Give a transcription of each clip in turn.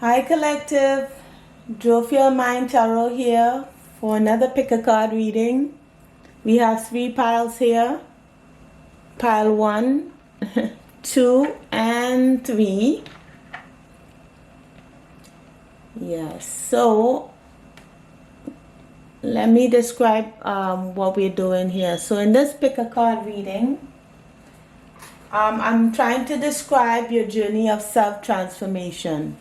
Hi Collective, Drove Your Mind Tarot here for another pick a card reading. We have 3 piles here. Pile 1, 2, and 3. Yes, so let me describe what we're doing here. So in this pick a card reading, I'm trying to describe your journey of self-transformation.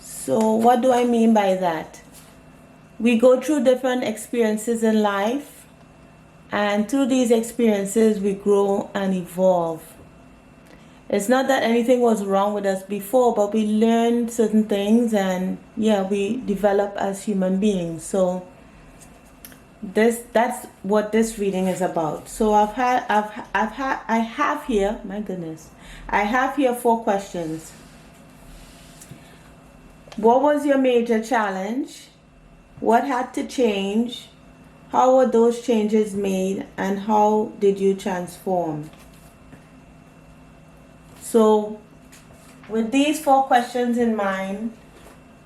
So what do I mean by that? We go through different experiences in life, and through these experiences we grow and evolve. It's not that anything was wrong with us before, but we learn certain things, and yeah, we develop as human beings. So that's what this reading is about. So I have here, my goodness, I have here 4 questions. What was your major challenge? What had to change? How were those changes made, and how did you transform? So with these 4 questions in mind,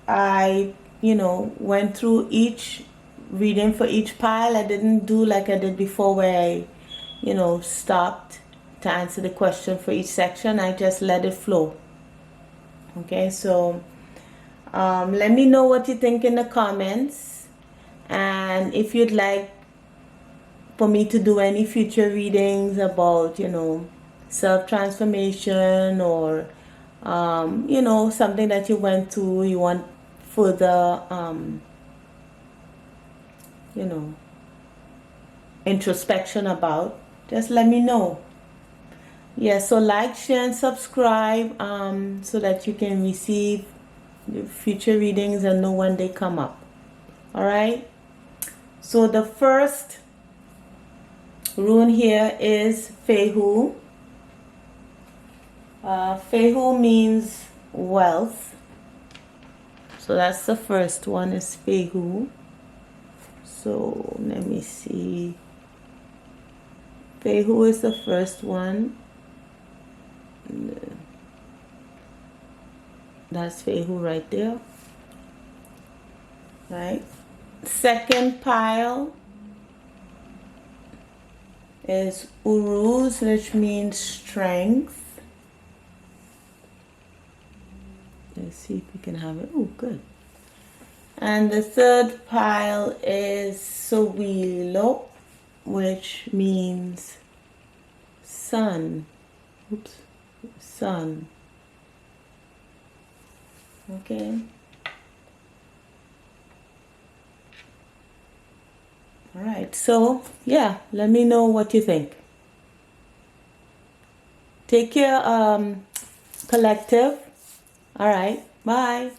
I went through each reading for each pile. I didn't do like I did before, where I stopped to answer the question for each section. I just let it flow. Okay, so let me know what you think in the comments, and if you'd like for me to do any future readings about self-transformation, or something that you went through, you want further introspection about, just let me know. Yeah, so like, share, and subscribe, so that you can receive future readings and know when they come up. All right, so the first rune here is Fehu. Fehu means wealth. So that's the first one, is Fehu. So let me see. Fehu is the first one. That's Fehu right there. Right. Second pile is Uruz, which means strength. Let's see if we can have it. Oh, good. And the third pile is Sowilo, which means sun. Oops, sun. Okay. All right. So yeah, let me know what you think. Take care, collective. All right. Bye.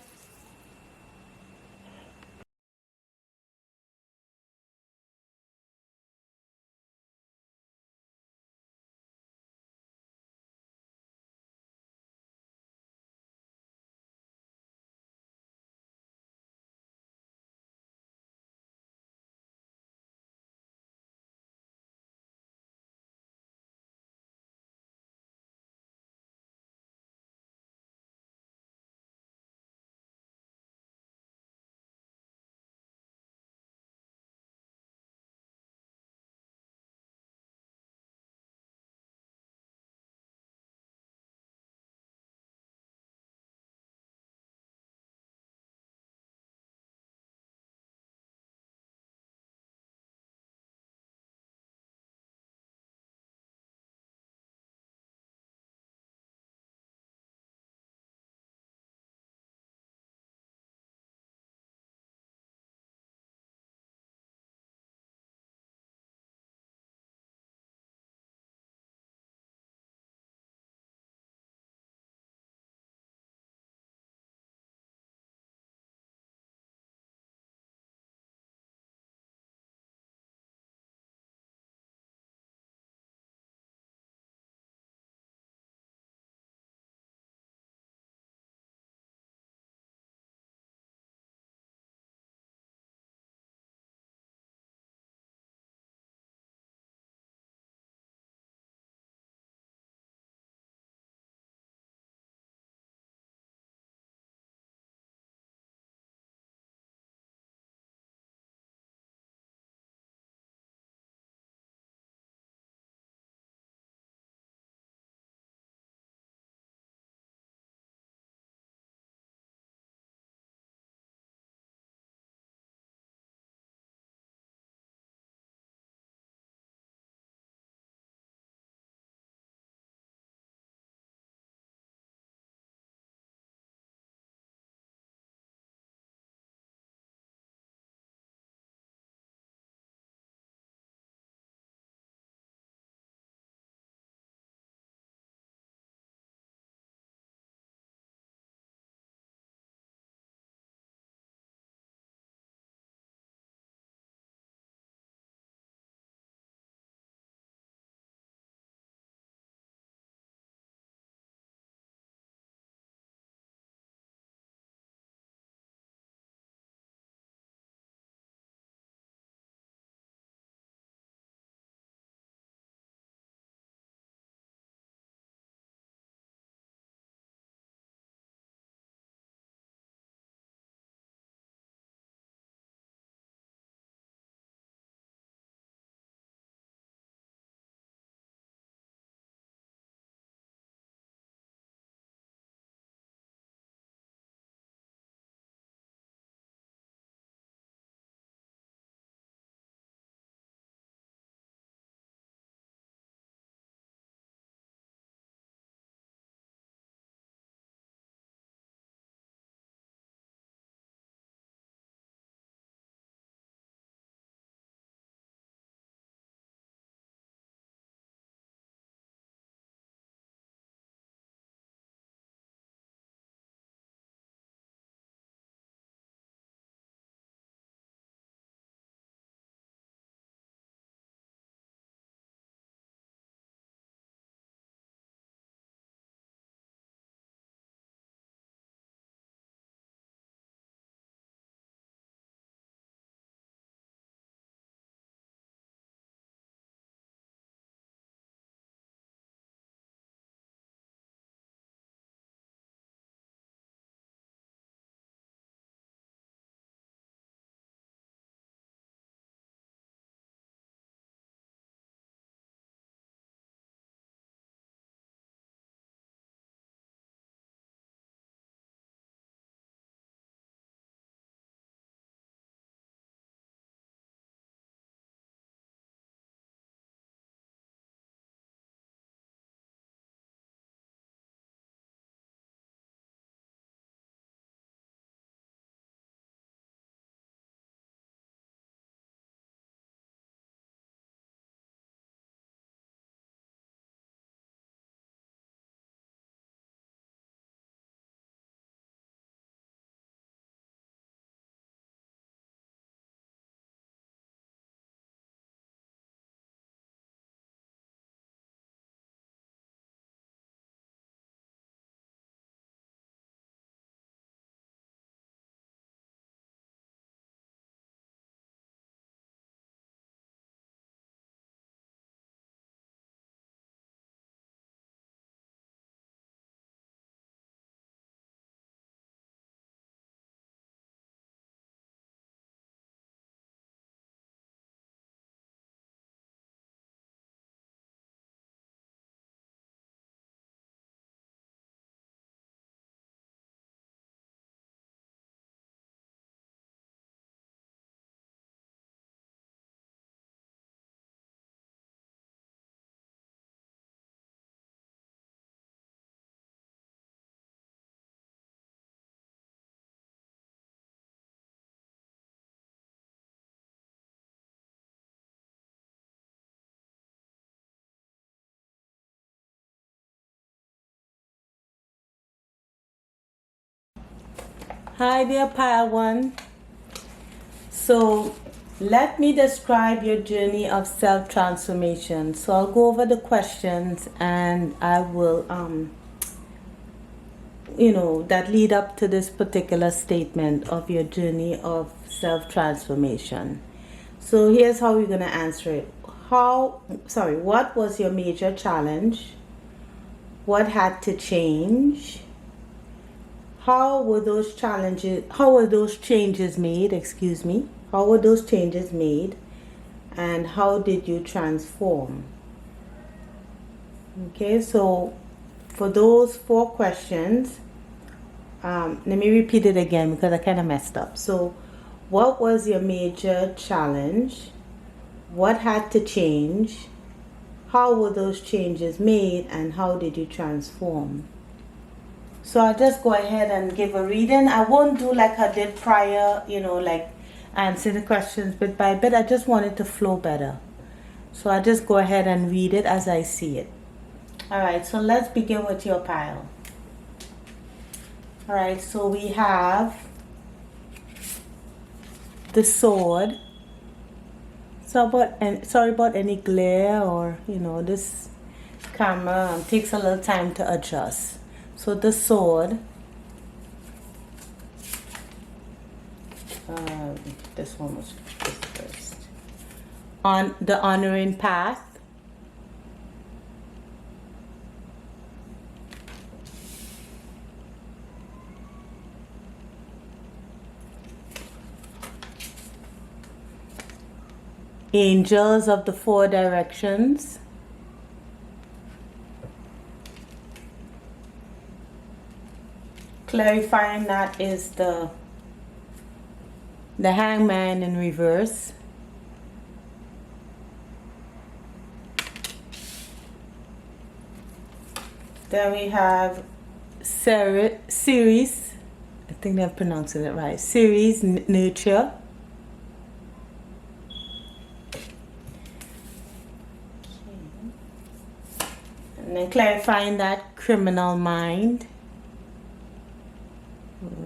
Hi there, pile one. So let me describe your journey of self-transformation. So I'll go over the questions and I will, that lead up to this particular statement of your journey of self-transformation. So here's how we're going to answer it. What was your major challenge? What had to change? How were those changes made? How were those changes made? And how did you transform? Okay, so for those 4 questions, let me repeat it again because I kind of messed up. So, what was your major challenge? What had to change? How were those changes made? And how did you transform? So I'll just go ahead and give a reading. I won't do like I did prior, like answer the questions bit by bit. I just want it to flow better. So I'll just go ahead and read it as I see it. Alright, so let's begin with your pile. Alright, so we have the sword. Sorry about any glare or, this camera takes a little time to adjust. So the sword, this one was first. On the honoring path, angels of the 4 directions, clarifying that is the hangman in reverse. Then we have Ceres, I think they're pronouncing it right, Ceres, nurture. And then clarifying that, criminal mind.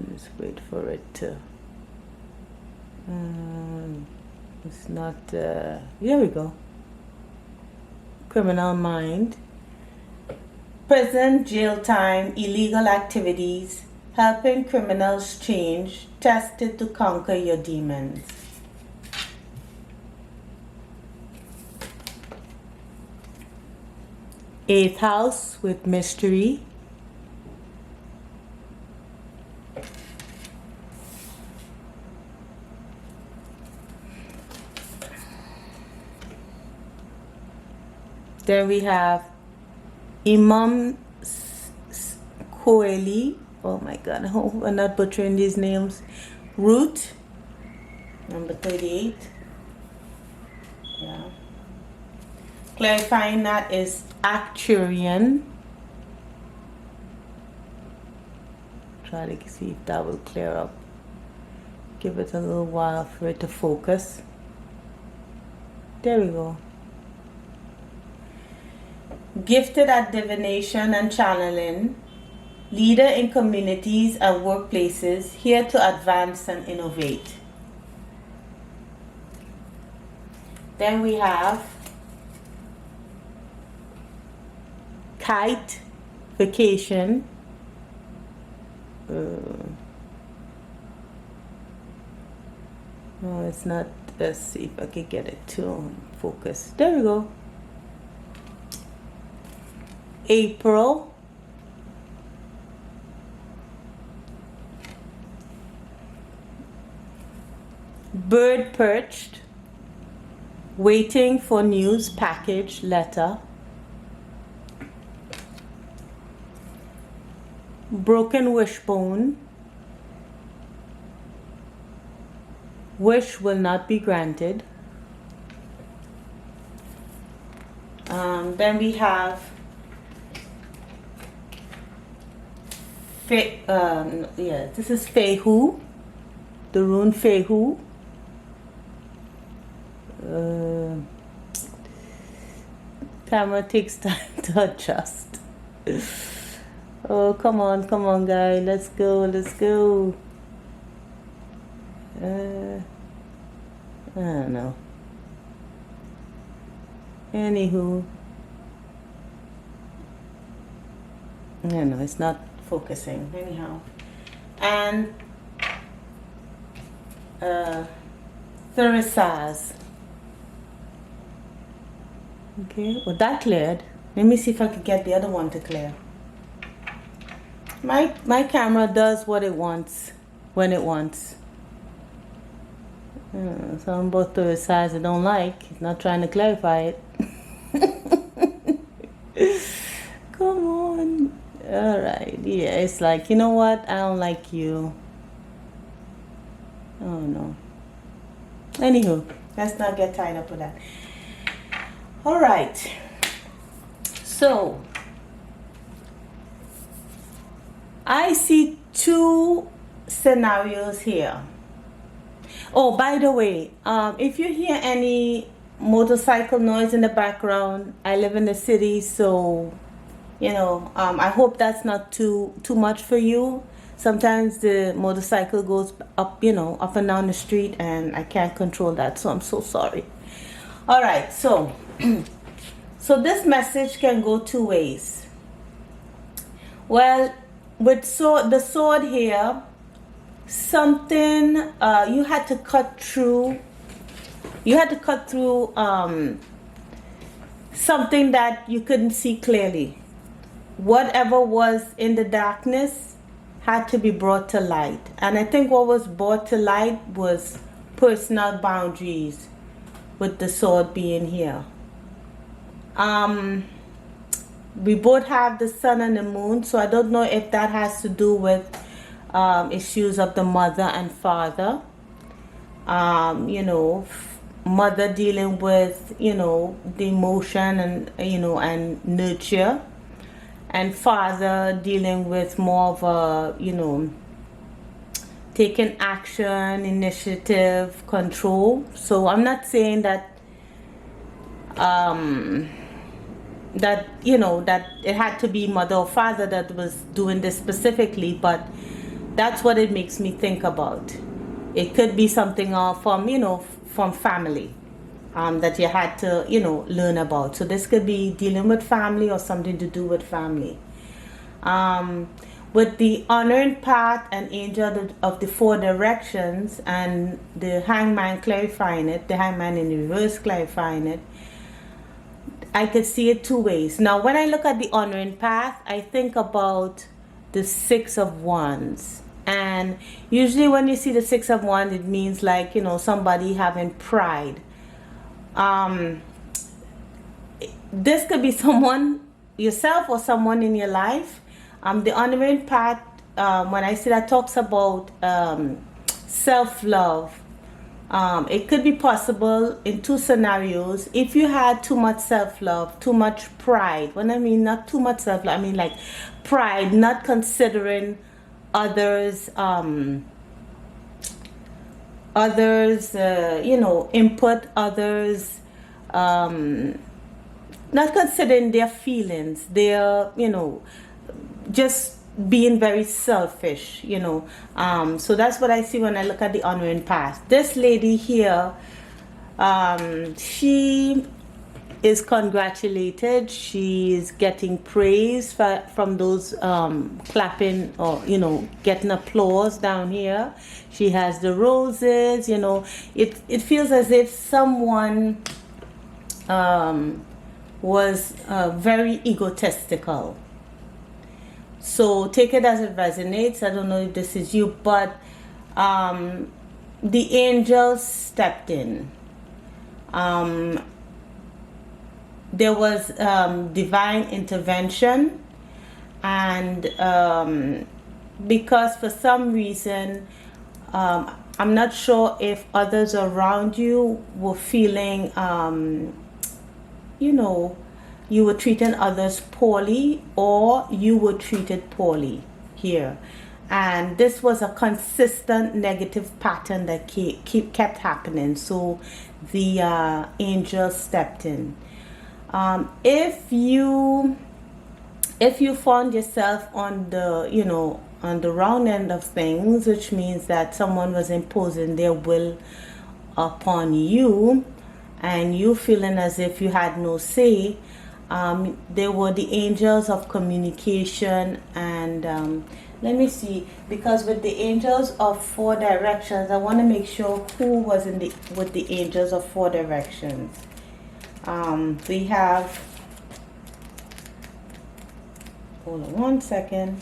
Let's wait for it to. It's not. Here we go. Criminal mind. Prison, jail time, illegal activities, helping criminals change, tested to conquer your demons. Eighth house with mystery. Then we have Imam Koeli. Oh my God, I hope I'm not butchering these names. Root, number 38. Yeah. Clarifying that is Acturian. Try to see if that will clear up. Give it a little while for it to focus. There we go. Gifted at divination and channeling, leader in communities and workplaces, here to advance and innovate. Then we have kite, vacation. No, it's not. Let's see if I can get it to focus. There we go. April, bird perched, waiting for news, package, letter. Broken wishbone, wish will not be granted. Then we have this is Fehu, the rune Fehu. Camera takes time to adjust. Oh, come on, guy. Let's go. I don't know. Anywho, I don't know, it's not focusing. Anyhow. And Theresaz. Okay, well that cleared. Let me see if I could get the other one to clear. My camera does what it wants when it wants. Some both Theresaz I don't like. It's not trying to clarify it. Come on. Alright, yeah, it's like, you know what? I don't like you. Oh no. Anywho, let's not get tied up with that. Alright. So, I see two scenarios here. Oh, by the way, if you hear any motorcycle noise in the background, I live in the city, so you know, I hope that's not too much for you. Sometimes the motorcycle goes up, you know, up and down the street, and I can't control that, so I'm so sorry. All right, so so this message can go two ways. Well, with the sword here, something you had to cut through. You had to cut through something that you couldn't see clearly. Whatever was in the darkness had to be brought to light. And I think what was brought to light was personal boundaries, with the sword being here. We both have the sun and the moon, so I don't know if that has to do with issues of the mother and father. You know, mother dealing with, you know, the emotion and, you know, and nurture, and father dealing with more of a, you know, taking action, initiative, control. So I'm not saying that that, you know, that it had to be mother or father that was doing this specifically, but that's what it makes me think about. It could be something from, you know, from family that you had to, you know, learn about. So this could be dealing with family or something to do with family. With the unearned path and angel of the four directions, and the hangman clarifying it, the hangman in reverse clarifying it, I could see it two ways. Now, when I look at the unearned path, I think about the Six of Wands. And usually when you see the Six of Wands, it means like, you know, somebody having pride. This could be someone, yourself, or someone in your life. The unearned path, when I see that, talks about self-love. It could be possible in two scenarios. If you had too much self-love, too much pride. When I mean not too much self-love, I mean like pride, not considering others, you know, input, others, not considering their feelings, their, you know, just being very selfish, you know. So that's what I see when I look at the unearned path. This lady here, she is congratulated. She is getting praise from those clapping, or, you know, getting applause down here. She has the roses, you know. It feels as if someone was very egotistical. So take it as it resonates. I don't know if this is you, but the angels stepped in. There was divine intervention, and because for some reason, I'm not sure if others around you were feeling, you know, you were treating others poorly, or you were treated poorly here. And this was a consistent negative pattern that kept happening. So the angel stepped in. If you found yourself on the, you know, on the wrong end of things, which means that someone was imposing their will upon you and you feeling as if you had no say. There were the angels of communication, and let me see, because with the angels of 4 directions, I want to make sure who was in the with the angels of 4 directions. We have, hold on one second.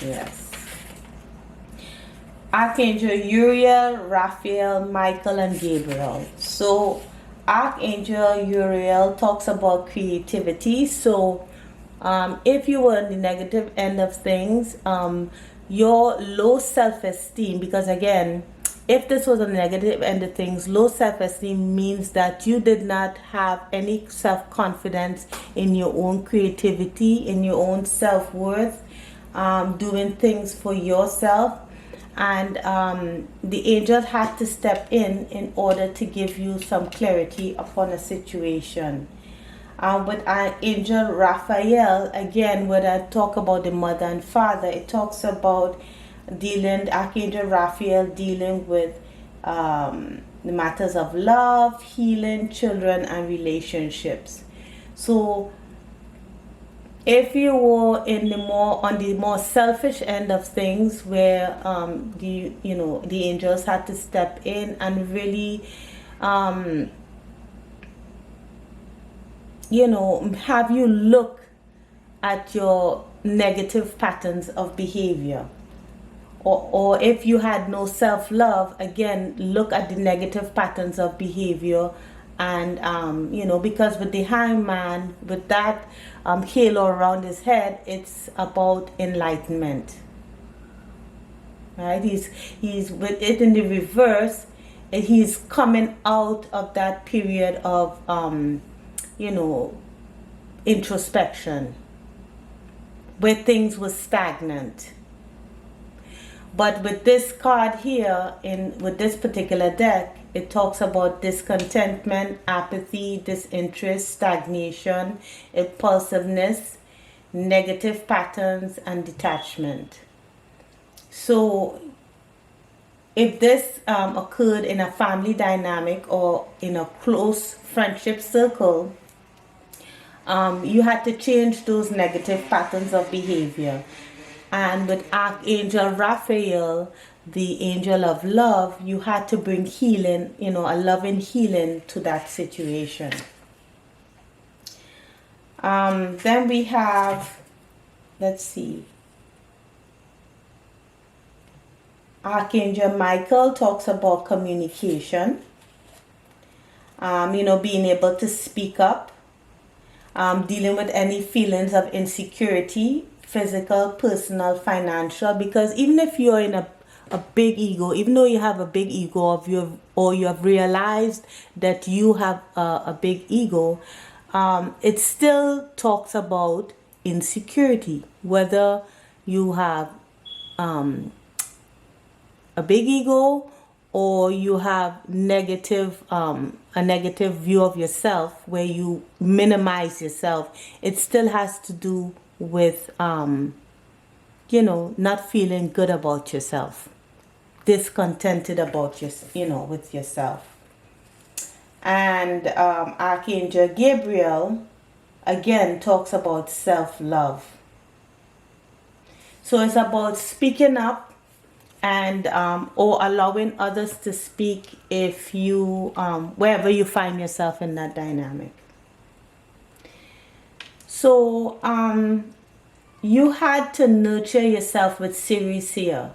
Yes, Archangel Uriel, Raphael, Michael, and Gabriel. So Archangel Uriel talks about creativity. So if you were on the negative end of things, your low self-esteem, because again, if this was a negative end of things, low self-esteem means that you did not have any self-confidence in your own creativity, in your own self-worth, doing things for yourself. And the angel had to step in order to give you some clarity upon a situation. With Angel Raphael, again, when I talk about the mother and father, it talks about Archangel Raphael dealing with the matters of love, healing, children, and relationships. So if you were on the more selfish end of things, where the angels had to step in and really have you look at your negative patterns of behavior. Or if you had no self-love, again, look at the negative patterns of behavior. And, because with the hangman, with that halo around his head, it's about enlightenment. Right? He's with it in the reverse. He's coming out of that period of, introspection, where things were stagnant. But with this card here, with this particular deck, it talks about discontentment, apathy, disinterest, stagnation, impulsiveness, negative patterns, and detachment. So if this occurred in a family dynamic or in a close friendship circle, you had to change those negative patterns of behavior. And with Archangel Raphael, the angel of love, you had to bring healing, a loving healing to that situation. Then we have, let's see, Archangel Michael talks about communication, being able to speak up, dealing with any feelings of insecurity, physical, personal, financial, because even if you're in a big ego, even though you have a big ego or you have realized that you have a big ego, it still talks about insecurity, whether you have a big ego or you have a negative view of yourself where you minimize yourself. It still has to do with not feeling good about yourself, discontented about with yourself. And Archangel Gabriel again talks about self-love. So it's about speaking up and or allowing others to speak if you wherever you find yourself in that dynamic. So you had to nurture yourself with Ceres here.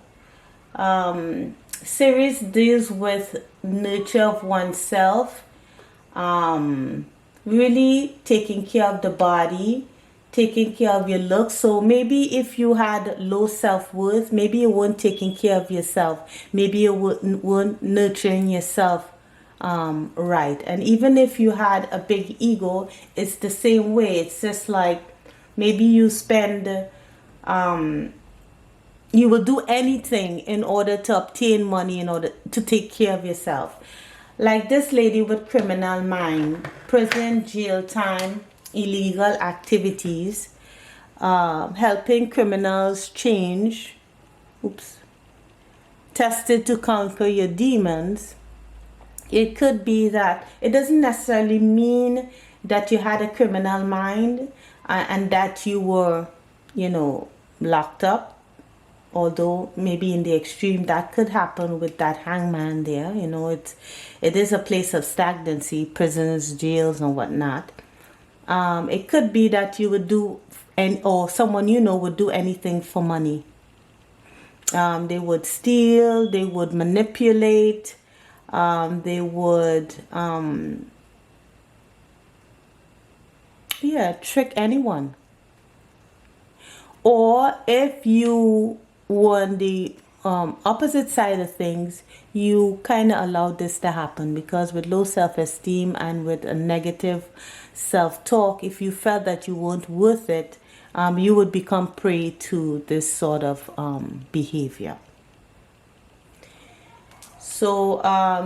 Ceres deals with nurture of oneself, really taking care of the body, taking care of your looks. So maybe if you had low self-worth, maybe you weren't taking care of yourself. Maybe you weren't nurturing yourself right. And even if you had a big ego, it's the same way. It's just like maybe you spend you will do anything in order to obtain money, in order to take care of yourself. Like this lady with criminal mind, prison, jail time, illegal activities. helping criminals change, tested to conquer your demons. It could be that it doesn't necessarily mean that you had a criminal mind and that you were, locked up. Although maybe in the extreme that could happen with that hangman there. It is a place of stagnancy, prisons, jails, and whatnot. It could be that you would do, or someone would do anything for money. They would steal, they would manipulate, they would trick anyone. Or if you were on the opposite side of things, you kind of allowed this to happen, because with low self-esteem and with a negative self-talk, if you felt that you weren't worth it, you would become prey to this sort of behavior. So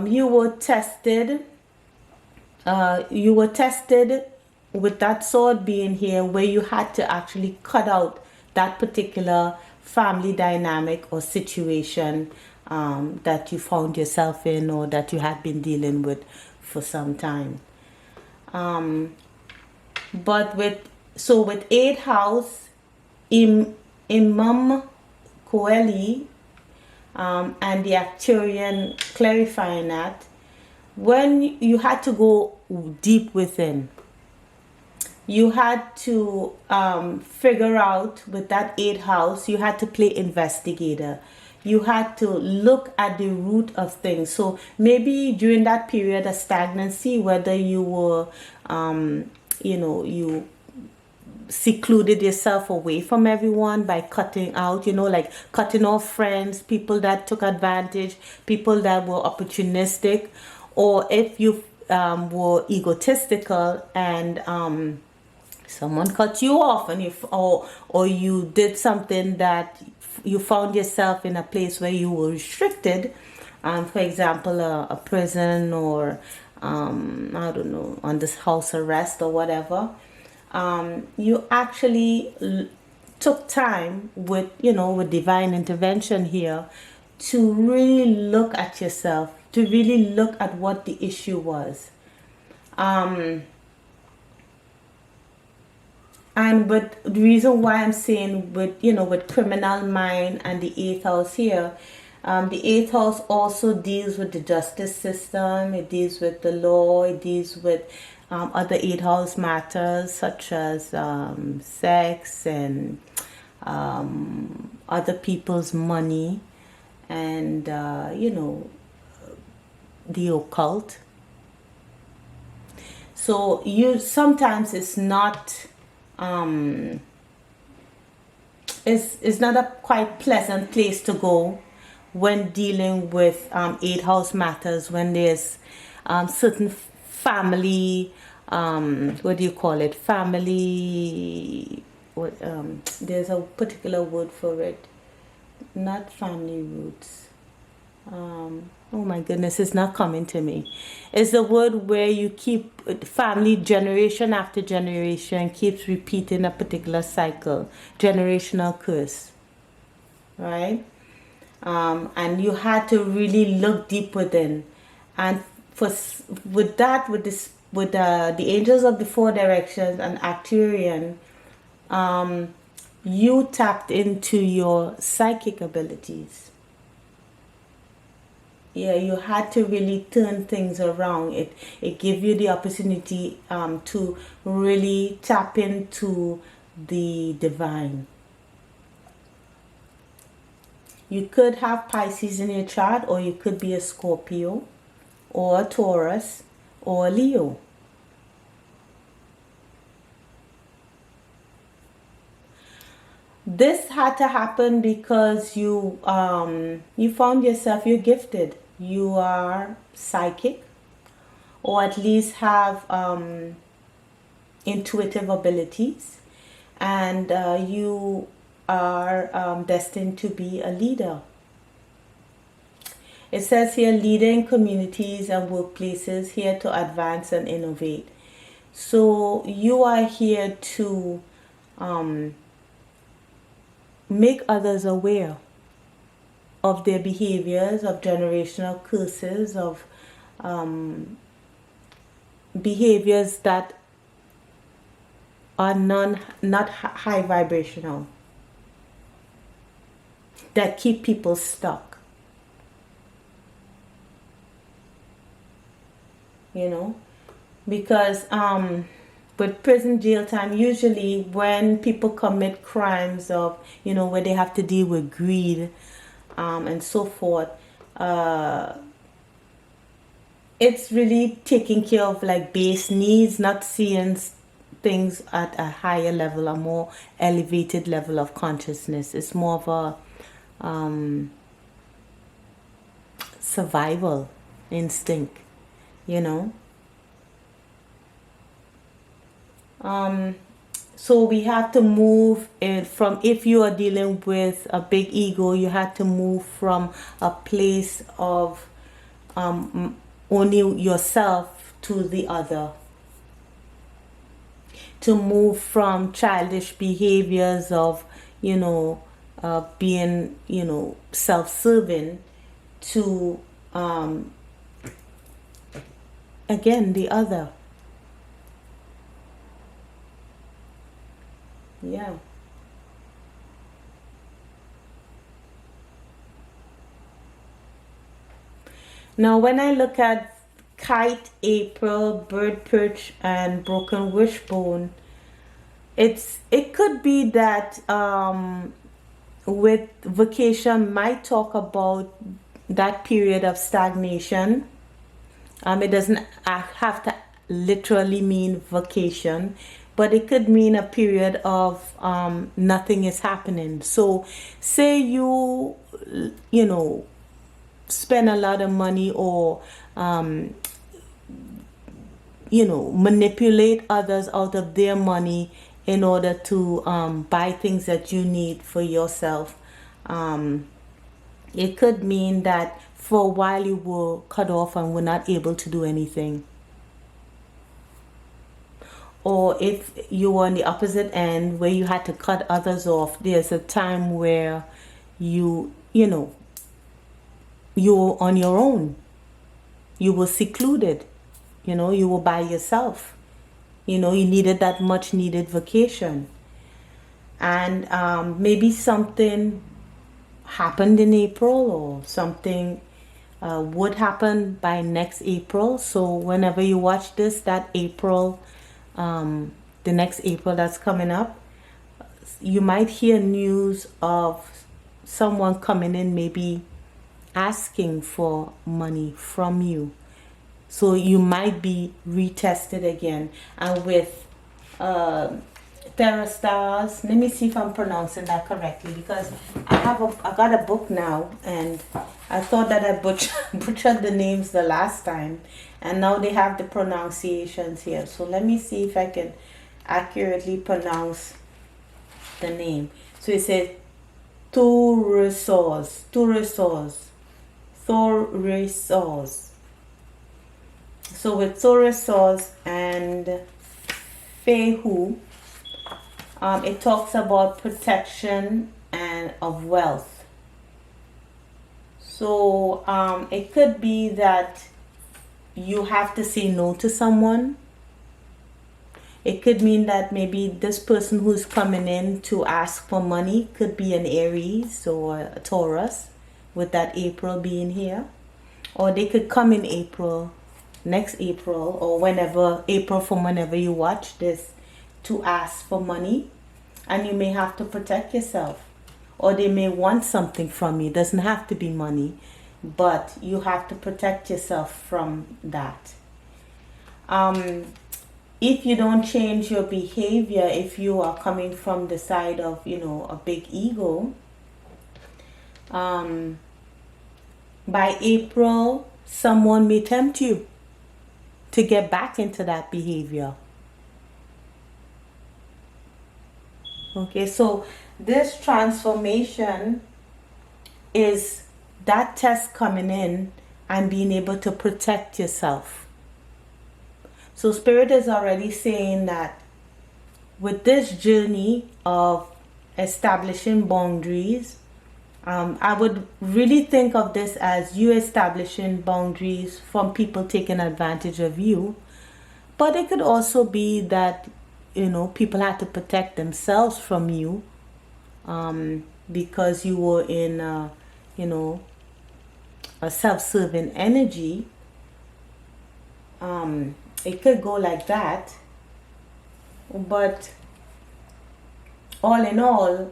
you were tested. With that sword being here, where you had to actually cut out that particular family dynamic or situation that you found yourself in, or that you had been dealing with for some time. But with 8th house, Imam Coeli, and the Arcturian clarifying that, when you had to go deep within, you had to figure out, with that 8th house, you had to play investigator. You had to look at the root of things. So maybe during that period of stagnancy, whether you were, you secluded yourself away from everyone by cutting out, like cutting off friends, people that took advantage, people that were opportunistic, or if you were egotistical and someone cut you off, and or you did something that you found yourself in a place where you were restricted, for example, a prison, or I don't know, on this house arrest or whatever. You actually took time with divine intervention here to really look at yourself, to really look at what the issue was. But the reason why I'm saying with criminal mind and the 8th house here, the 8th house also deals with the justice system. It deals with the law. It deals with other 8th house matters, such as sex and other people's money, and the occult. So sometimes it's not it's not a quite pleasant place to go when dealing with 8th house matters, when there's certain family, what do you call it, family, there's a particular word for it, not family roots, oh my goodness, it's not coming to me. It's the word where you keep family, generation after generation keeps repeating a particular cycle, generational curse, right? And you had to really look deep within, and with the angels of the 4 directions and Arcturian, you tapped into your psychic abilities. Yeah, you had to really turn things around. It gave you the opportunity to really tap into the divine. You could have Pisces in your chart, or you could be a Scorpio, or a Taurus, or a Leo. This had to happen because you found yourself, you're gifted. You are psychic, or at least have intuitive abilities, and you are destined to be a leader. It says here, leading communities and workplaces, here to advance and innovate. So you are here to make others aware of their behaviors, of generational curses, of behaviors that are not high vibrational, that keep people stuck. You know, because with prison jail time, usually when people commit crimes of, you know, where they have to deal with greed and so forth, it's really taking care of like base needs, not seeing things at a higher level, a more elevated level of consciousness. It's more of a survival instinct, you know. So we have to move it from, if you are dealing with a big ego, you have to move from a place of only yourself to the other, to move from childish behaviors of, you know, being, you know, self-serving to again the other. Yeah. Now when I look at Kite, April, Bird Perch, and Broken Wishbone, it could be that with vacation might talk about that period of stagnation. It doesn't have to literally mean vacation, but it could mean a period of nothing is happening. So say you know, spend a lot of money, or you know, manipulate others out of their money in order to buy things that you need for yourself. It could mean that for a while you were cut off and were not able to do anything. Or if you were on the opposite end where you had to cut others off, there's a time where you know, you're on your own. You were secluded. You know, you were by yourself. You know, you needed that much needed vacation. And maybe something happened in April, or something would happen by next April. So whenever you watch this, that April, the next April that's coming up, you might hear news of someone coming in, maybe asking for money from you. So you might be retested again. And with Terra Stars, let me see if I'm pronouncing that correctly, because I got a book now, and I thought that I butchered the names the last time, and now they have the pronunciations here. So let me see if I can accurately pronounce the name. So it says Thorisors. So with Thorisors and Fehu, it talks about protection and of wealth. So it could be that you have to say no to someone. It could mean that maybe this person who's coming in to ask for money could be an Aries or a Taurus, with that April being here. Or they could come in April, next April, or whenever, April from whenever you watch this, to ask for money, and you may have to protect yourself. Or they may want something from you. It doesn't have to be money, but you have to protect yourself from that. If you don't change your behavior, if you are coming from the side of, you know, a big ego, by April, someone may tempt you to get back into that behavior. Okay, so this transformation is that test coming in and being able to protect yourself. So Spirit is already saying that with this journey of establishing boundaries. I would really think of this as you establishing boundaries from people taking advantage of you. But it could also be that, people had to protect themselves from you, because you were in, a self-serving energy. It could go like that. But all in all,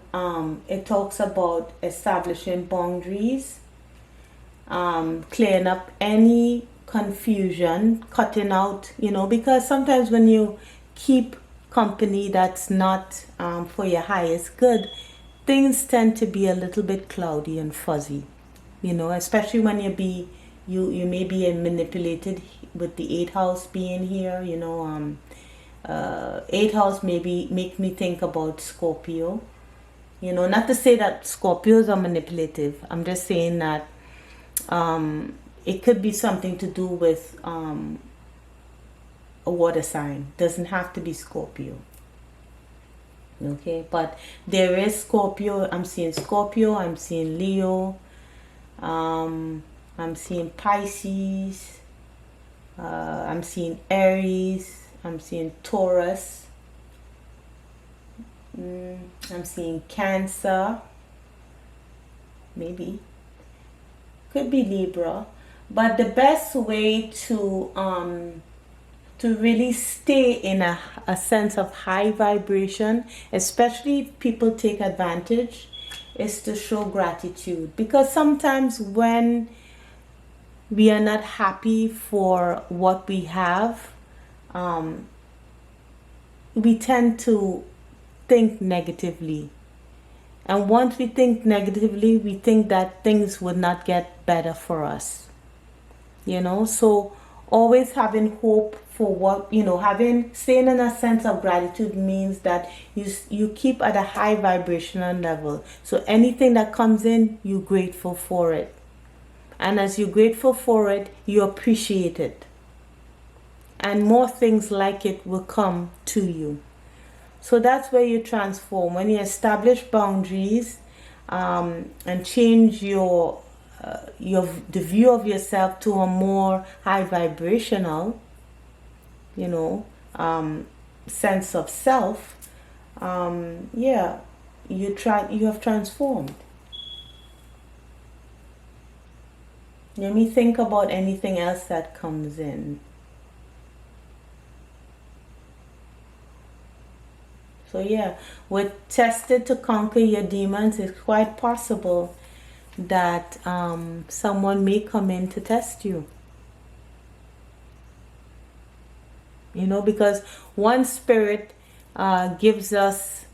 it talks about establishing boundaries, clearing up any confusion, cutting out, because sometimes when you keep company that's not for your highest good, things tend to be a little bit cloudy and fuzzy, especially when you may be manipulated with the 8th house being here, 8th house maybe make me think about Scorpio. Not to say that Scorpios are manipulative. I'm just saying that it could be something to do with a water sign. Doesn't have to be Scorpio. Okay, but there is Scorpio. I'm seeing Scorpio. I'm seeing Leo. I'm seeing Pisces. I'm seeing Aries. I'm seeing Taurus. I'm seeing Cancer. Maybe. Could be Libra. But the best way to really stay in a sense of high vibration, especially if people take advantage, is to show gratitude. Because sometimes when we are not happy for what we have, we tend to think negatively. And once we think negatively, we think that things would not get better for us. So always having hope for what, staying in a sense of gratitude means that you keep at a high vibrational level. So anything that comes in, you're grateful for it. And as you're grateful for it, you appreciate it. And more things like it will come to you. So that's where you transform. When you establish boundaries and change the view of yourself to a more high vibrational, sense of self, you have transformed. Let me think about anything else that comes in. So with tested to conquer your demons, it's quite possible that someone may come in to test you. Because one spirit gives us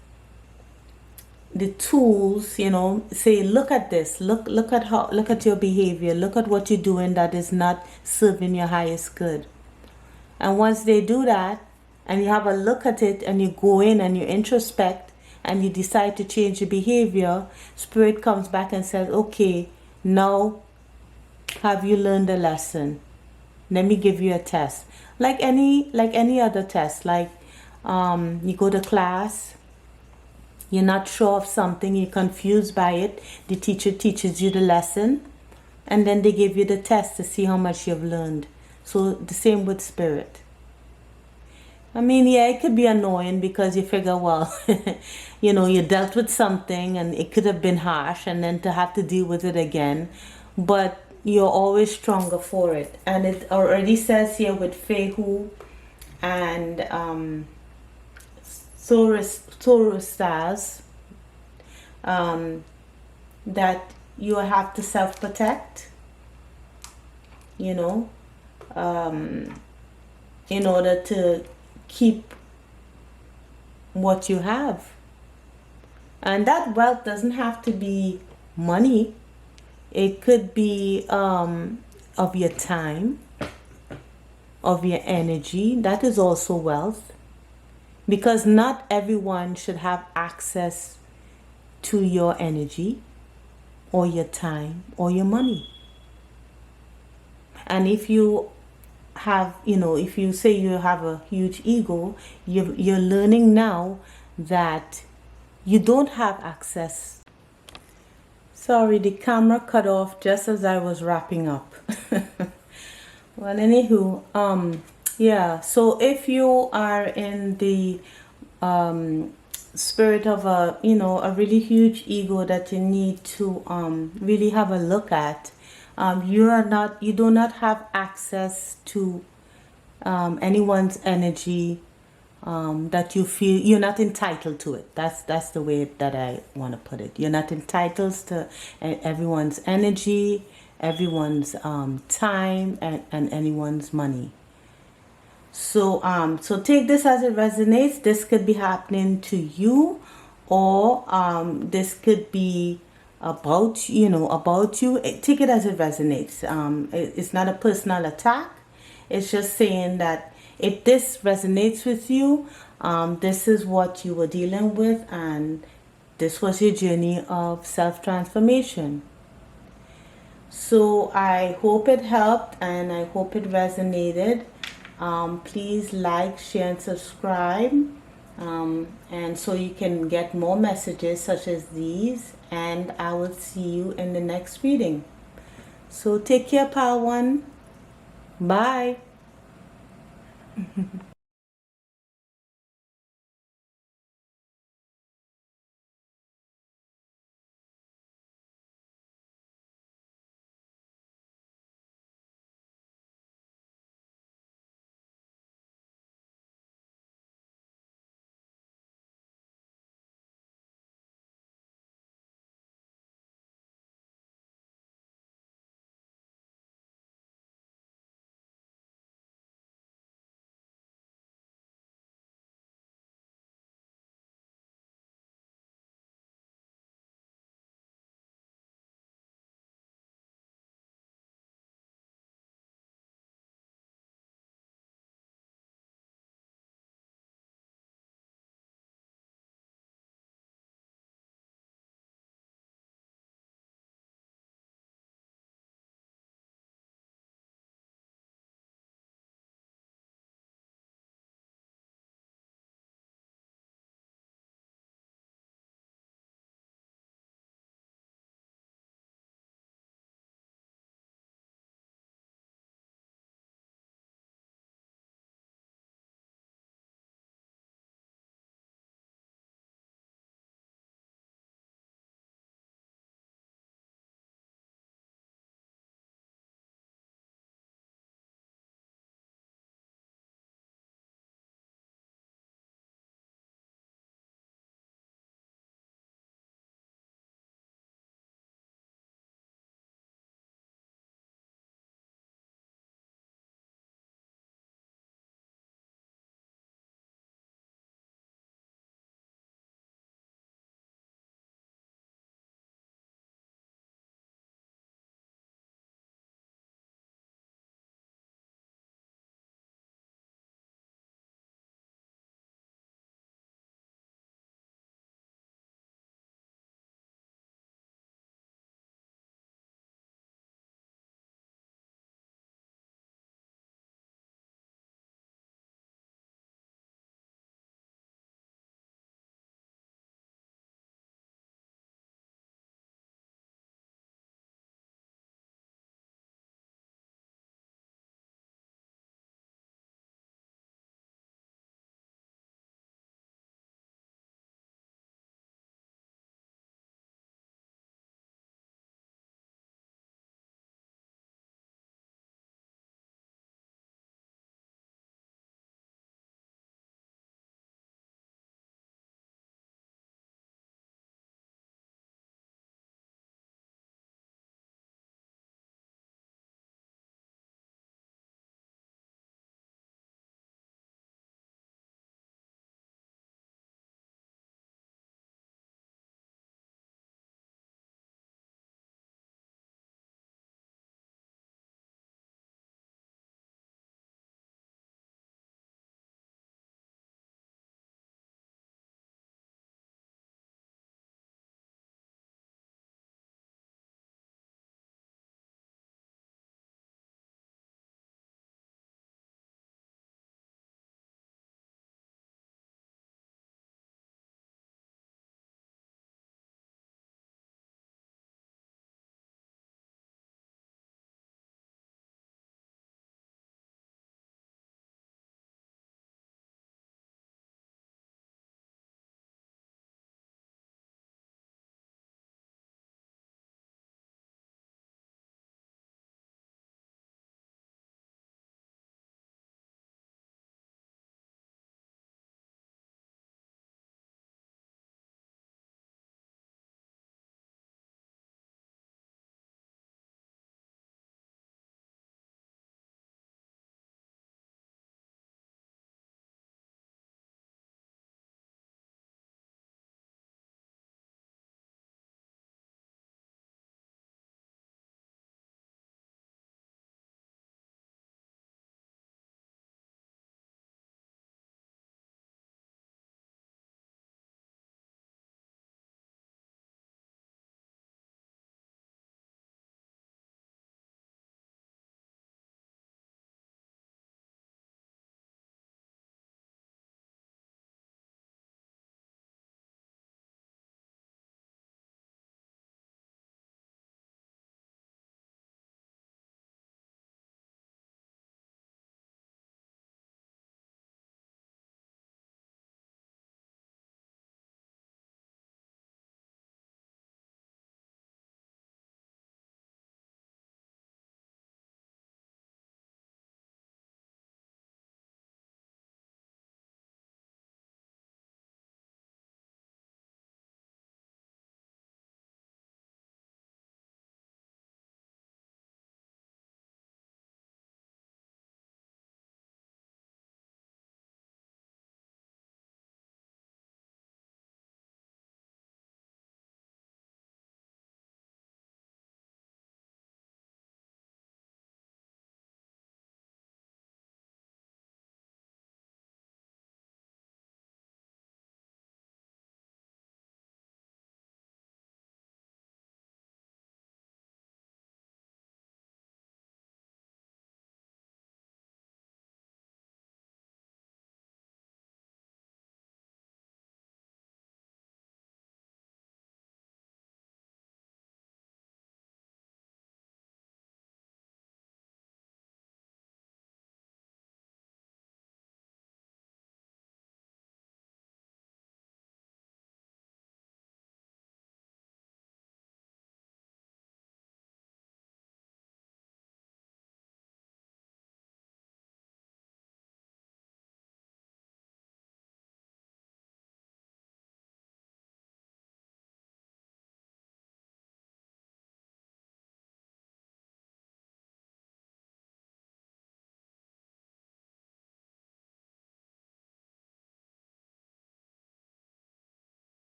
the tools, say, look at this, look at your behavior, look at what you're doing that is not serving your highest good. And once they do that, and you have a look at it, and you go in and you introspect, and you decide to change your behavior, spirit comes back and says, okay, now have you learned the lesson? Let me give you a test. Like any other test. Like you go to class, you're not sure of something, you're confused by it, the teacher teaches you the lesson, and then they give you the test to see how much you've learned. So the same with spirit. I mean, it could be annoying because you figure, well, you dealt with something and it could have been harsh, and then to have to deal with it again. But you're always stronger for it. And it already says here with Fehu and Taurus stars that you have to self-protect, in order to keep what you have. And that wealth doesn't have to be money. It could be of your time, of your energy. That is also wealth. Because not everyone should have access to your energy or your time or your money. And if you have, if you say you have a huge ego, you're learning now that you don't have access. Sorry, the camera cut off just as I was wrapping up. Well, anywho, yeah, so if you are in the spirit of a, you know, a really huge ego that you need to really have a look at, you do not have access to anyone's energy, that you feel you're not entitled to it. That's the way that I want to put it. You're not entitled to everyone's energy, everyone's time, and anyone's money. So so take this as it resonates. This could be happening to you, or this could be about, you know, about you. Take it as it resonates. It's not a personal attack. It's just saying that if this resonates with you, this is what you were dealing with, and this was your journey of self-transformation. So I hope it helped and I hope it resonated. Please like, share, and subscribe. And so you can get more messages such as these. And I will see you in the next reading. So take care, pal one. Bye.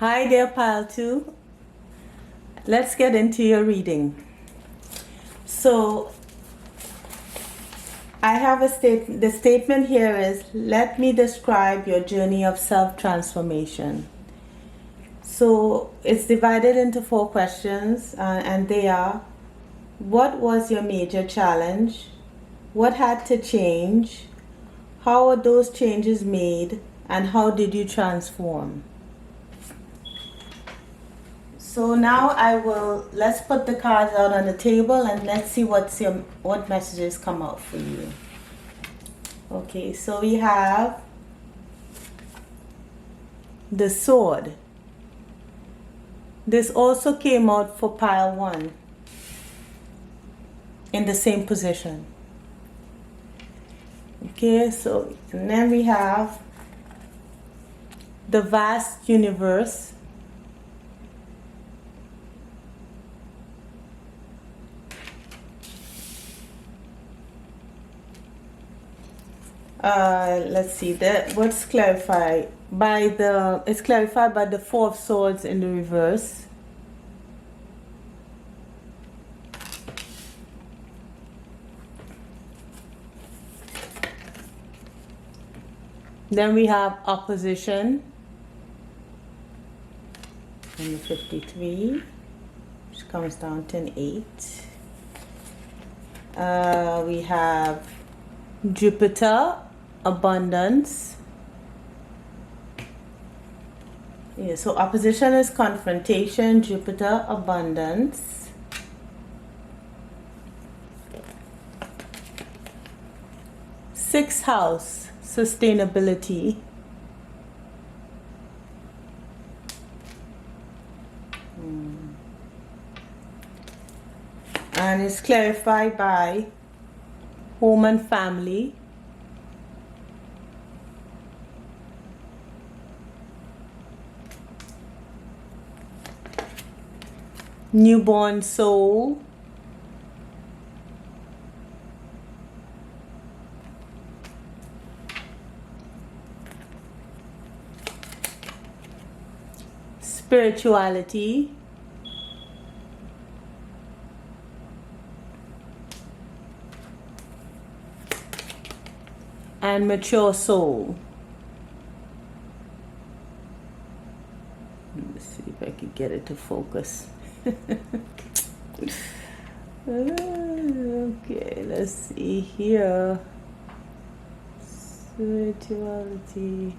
Hi there, pile 2. Let's get into your reading. So I have the statement here is, let me describe your journey of self-transformation. So it's divided into 4 questions, and they are: what was your major challenge? What had to change? How were those changes made? And how did you transform? So now let's put the cards out on the table and let's see what messages come out for you. Okay, so we have the sword. This also came out for pile 1 in the same position. Okay, so and then we have the vast universe. Let's see that what's clarified by it's clarified by the 4 of swords in the reverse. Then we have opposition in the 53, which comes down to an 8. We have Jupiter, abundance. Yeah, so opposition is confrontation, Jupiter, abundance. Sixth house, sustainability. And it's clarified by home and family. Newborn soul. Spirituality. And mature soul. Let's see if I can get it to focus. Okay, let's see here. Spirituality.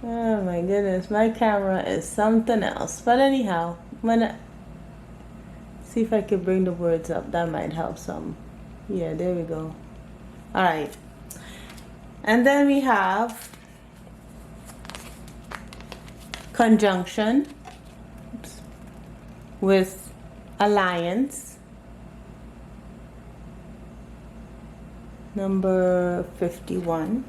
Oh my goodness, my camera is something else. But anyhow, see if I can bring the words up. That might help some. Yeah, there we go. All right. And then we have conjunction with alliance, number 51,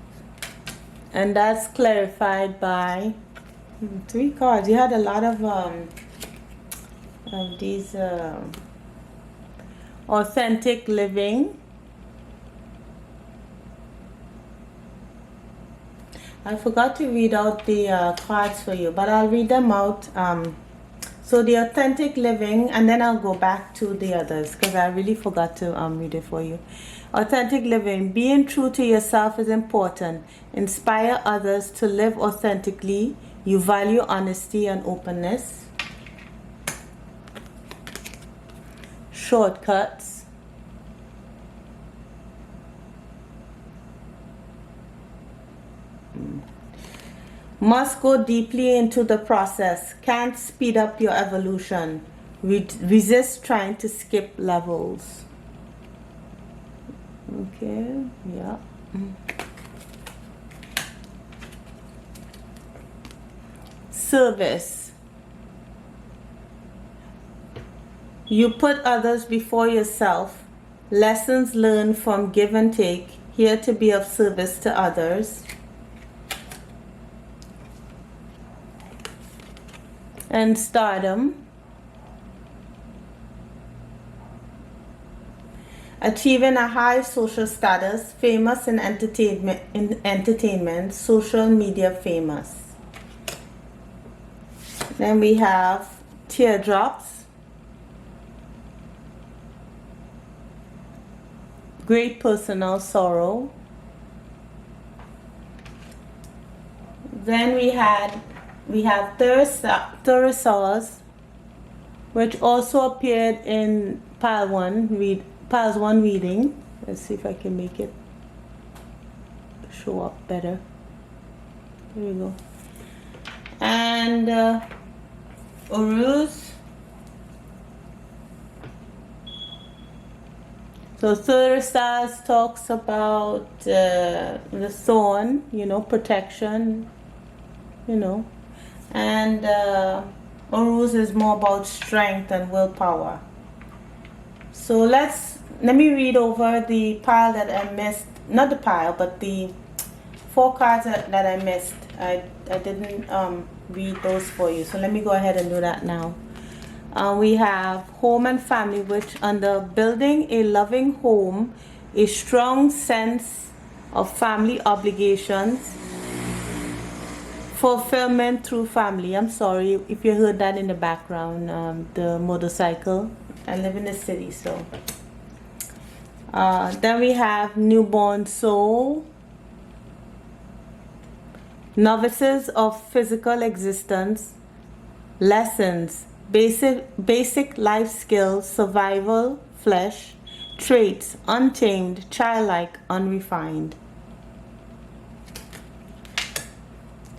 and that's clarified by 3 cards. You had a lot of these authentic living. I forgot to read out the cards for you, but I'll read them out. So the authentic living, and then I'll go back to the others because I really forgot to read it for you. Authentic living. Being true to yourself is important. Inspire others to live authentically. You value honesty and openness. Shortcuts. Must go deeply into the process. Can't speed up your evolution. Resist trying to skip levels. Okay, yeah. Service. You put others before yourself. Lessons learned from give and take. Here to be of service to others. And stardom. Achieving a high social status, famous in entertainment, social media famous. Then we have teardrops, great personal sorrow. Then we have pterosaurs, which also appeared in pile 1 reading. Let's see if I can make it show up better. There we go. And Uruz. So pterosaurs talks about the thorn, protection, and Uruz is more about strength and willpower. So let me read over the pile that I missed. Not the pile, but the 4 cards that I missed. I didn't read those for you. So let me go ahead and do that now. We have home and family, which under building a loving home, a strong sense of family obligations, fulfillment through family. I'm sorry if you heard that in the background, the motorcycle. I live in the city, so. Then we have newborn soul, novices of physical existence, lessons, basic life skills, survival, flesh, traits, untamed, childlike, unrefined.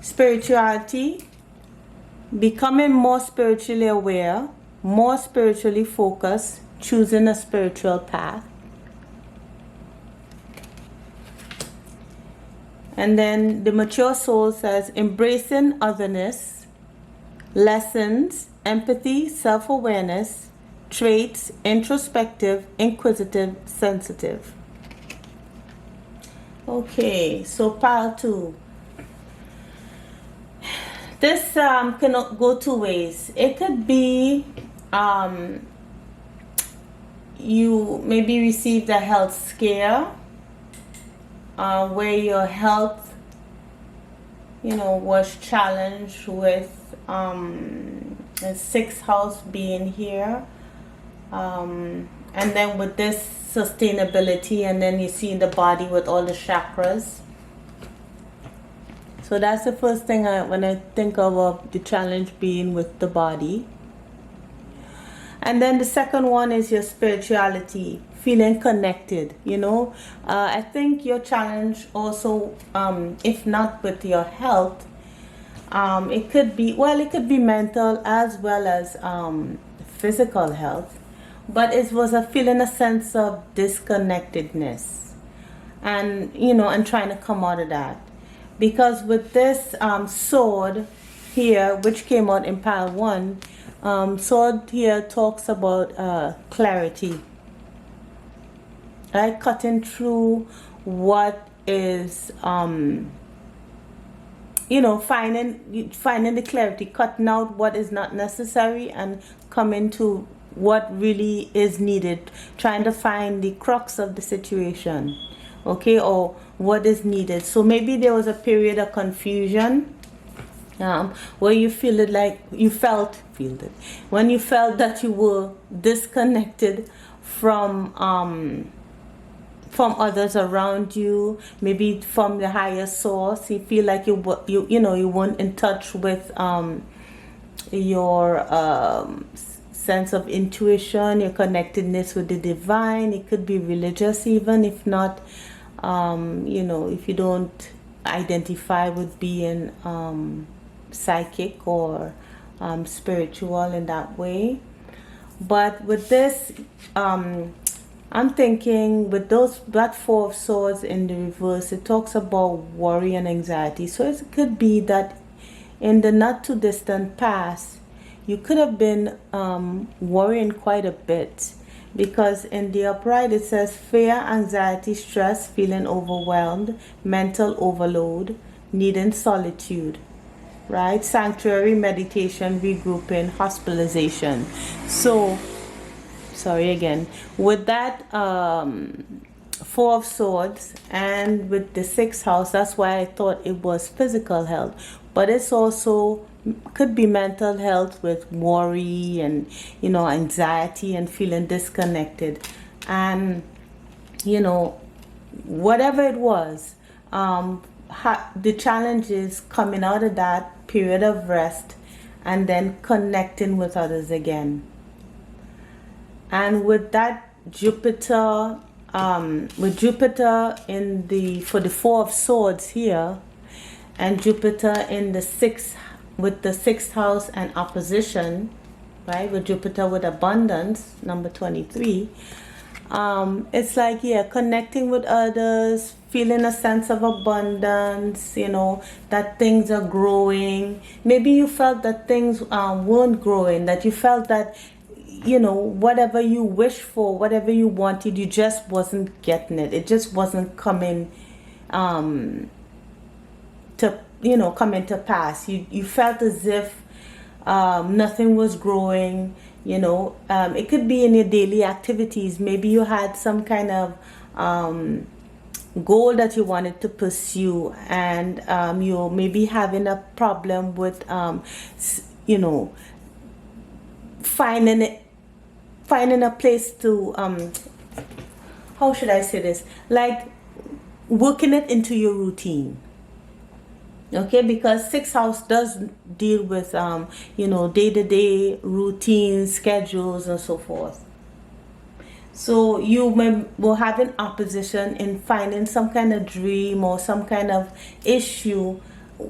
Spirituality, becoming more spiritually aware, more spiritually focused, choosing a spiritual path. And then the mature soul says embracing otherness, lessons, empathy, self-awareness, traits, introspective, inquisitive, sensitive. Okay, so pile 2. This can go 2 ways. It could be you maybe received a health scare, where your health, was challenged with the 6th house being here, and then with this sustainability, and then you see the body with all the chakras. So that's the first thing when I think of the challenge being with the body. And then the second one is your spirituality, feeling connected, I think your challenge also, if not with your health, it could be mental as well as physical health, but it was a sense of disconnectedness, and and trying to come out of that, because with this sword here, which came out in pile 1, sword here talks about clarity, right? Cutting through what is finding the clarity, cutting out what is not necessary and coming to what really is needed, trying to find the crux of the situation, okay, or what is needed. So maybe there was a period of confusion, where you felt when you felt that you were disconnected from others around you, maybe from the higher source. You feel like you weren't in touch with your sense of intuition, your connectedness with the divine. It could be religious, even if not, if you don't identify with being psychic or spiritual in that way. But with this, I'm thinking with that 4 of swords in the reverse, it talks about worry and anxiety. So it could be that in the not too distant past, you could have been worrying quite a bit, because in the upright it says fear, anxiety, stress, feeling overwhelmed, mental overload, needing solitude, right? Sanctuary, meditation, regrouping, hospitalization. So sorry again, with that Four of Swords and with the sixth house, that's why I thought it was physical health, but it's also could be mental health with worry and, you know, anxiety and feeling disconnected. And, you know, whatever it was, the challenge is coming out of that period of rest and then connecting with others again. And with that Jupiter, with Jupiter in the for the Four of Swords here, and Jupiter in the sixth with the sixth house and opposition, right? With Jupiter with abundance, number 23. It's like, yeah, connecting with others, feeling a sense of abundance, you know, that things are growing. Maybe you felt that things weren't growing, that you felt that, you know, whatever you wished for, whatever you wanted, you just wasn't getting it. It just wasn't coming to, you know, coming to pass. You felt as if nothing was growing, you know. It could be in your daily activities. Maybe you had some kind of goal that you wanted to pursue, and you're maybe having a problem with, you know, finding a place to, how should I say this, like working it into your routine. Okay, because sixth house does deal with, you know, day-to-day routines, schedules, and so forth. So you will have an opposition in finding some kind of dream or some kind of issue.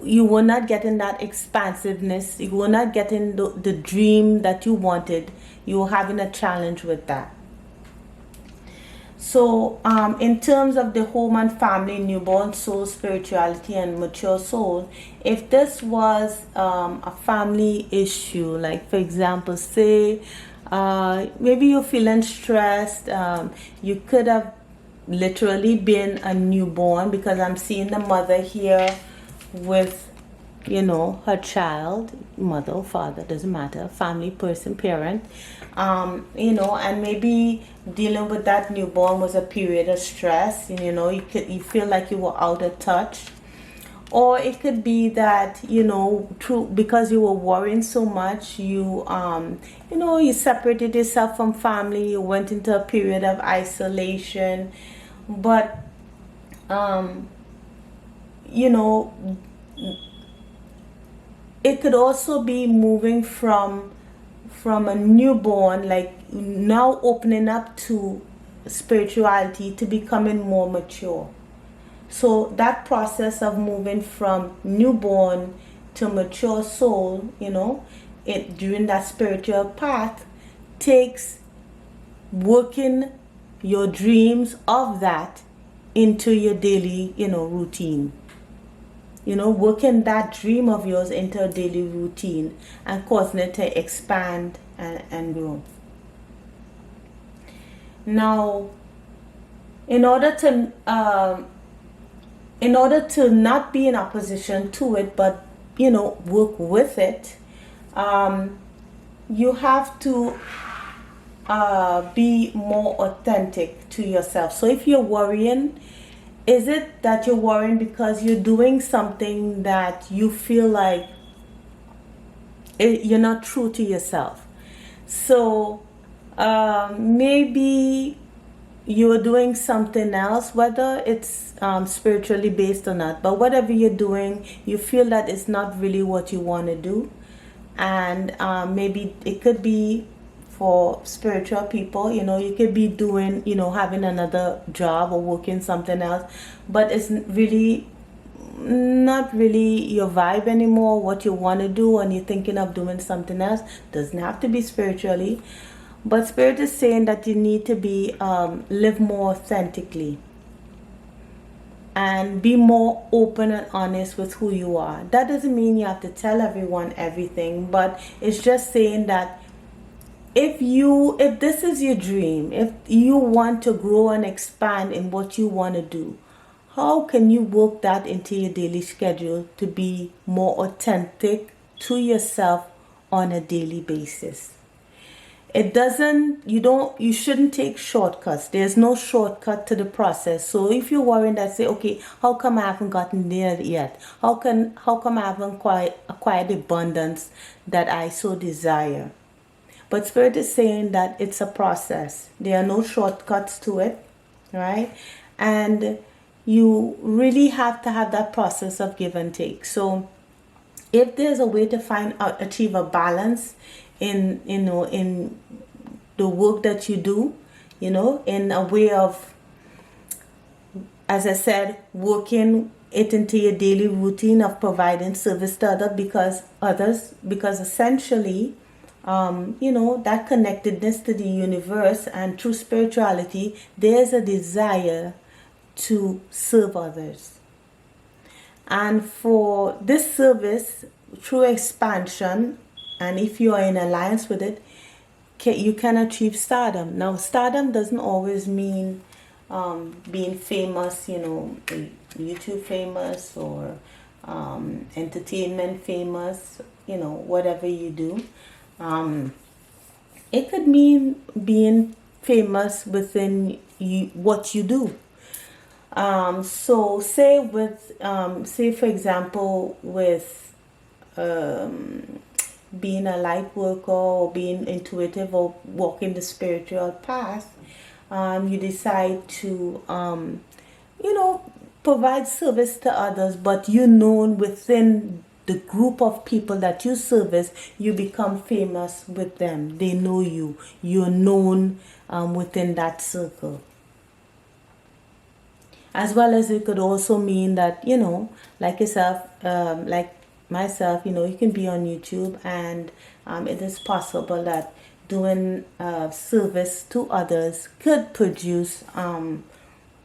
You will not get in that expansiveness. You will not get in the dream that you wanted. You are having a challenge with that. So in terms of the home and family, newborn soul, spirituality, and mature soul, if this was a family issue, like for example, say maybe you're feeling stressed, you could have literally been a newborn, because I'm seeing the mother here with, you know, her child, mother or father, doesn't matter, family person, parent, you know, and maybe dealing with that newborn was a period of stress. You know, you feel like you were out of touch. Or it could be that, you know, because you were worrying so much, you know, you separated yourself from family, you went into a period of isolation. But you know, it could also be moving from a newborn, like now opening up to spirituality, to becoming more mature. So that process of moving from newborn to mature soul, you know, during that spiritual path, takes working your dreams of that into your daily, you know, routine. You know, working that dream of yours into a daily routine and causing it to expand and grow. Now, in order to not be in opposition to it, but, you know, work with it, you have to be more authentic to yourself. So if you're worrying, is it that you're worrying because you're doing something that you feel like you're not true to yourself? So maybe you're doing something else, whether it's spiritually based or not, but whatever you're doing, you feel that it's not really what you want to do. And maybe it could be for spiritual people, you know, you could be doing, you know, having another job or working something else, but it's really not really your vibe anymore, what you want to do, and you're thinking of doing something else. Doesn't have to be spiritually, but Spirit is saying that you need to be live more authentically and be more open and honest with who you are. That doesn't mean you have to tell everyone everything, but it's just saying that if this is your dream, if you want to grow and expand in what you want to do, how can you work that into your daily schedule to be more authentic to yourself on a daily basis? it doesn't, you shouldn't take shortcuts. There's no shortcut to the process. So if you're worrying that, say, okay, how come I haven't gotten there yet? How come I haven't acquired the abundance that I so desire? But Spirit is saying that it's a process. There are no shortcuts to it, right? And you really have to have that process of give and take. So if there's a way to achieve a balance in in the work that you do, in a way of, as I said, working it into your daily routine of providing service to others, because essentially, that connectedness to the universe and through spirituality, there's a desire to serve others. And for this service, through expansion, and if you are in alliance with it, you can achieve stardom. Now, stardom doesn't always mean being famous, YouTube famous, or entertainment famous, whatever you do. It could mean being famous within what you do. So say for example, with being a light worker or being intuitive or walking the spiritual path, you decide to, provide service to others, but you're known within the group of people that you service. You become famous with them. They know you. You're known within that circle. As well as it could also mean that, like yourself, like myself, you can be on YouTube, and it is possible that doing service to others could produce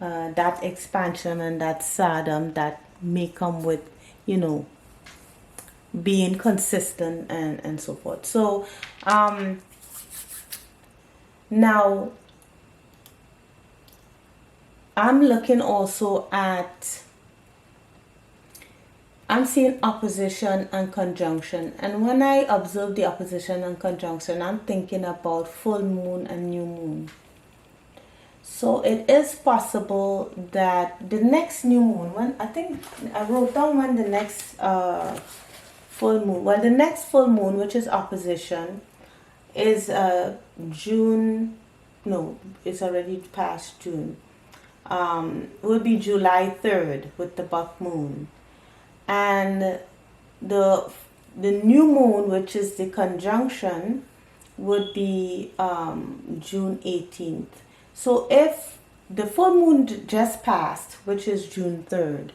that expansion and that stardom that may come with, being consistent and so forth. So now I'm looking also at, I'm seeing opposition and conjunction. And when I observe the opposition and conjunction, I'm thinking about full moon and new moon. So it is possible that the next new moon, when I think I wrote down when the next full moon, well, the next full moon, which is opposition, is June, no, it's already past June. Will be July 3rd with the buck moon. And the new moon, which is the conjunction, would be June 18th. So if the full moon just passed, which is June 3rd,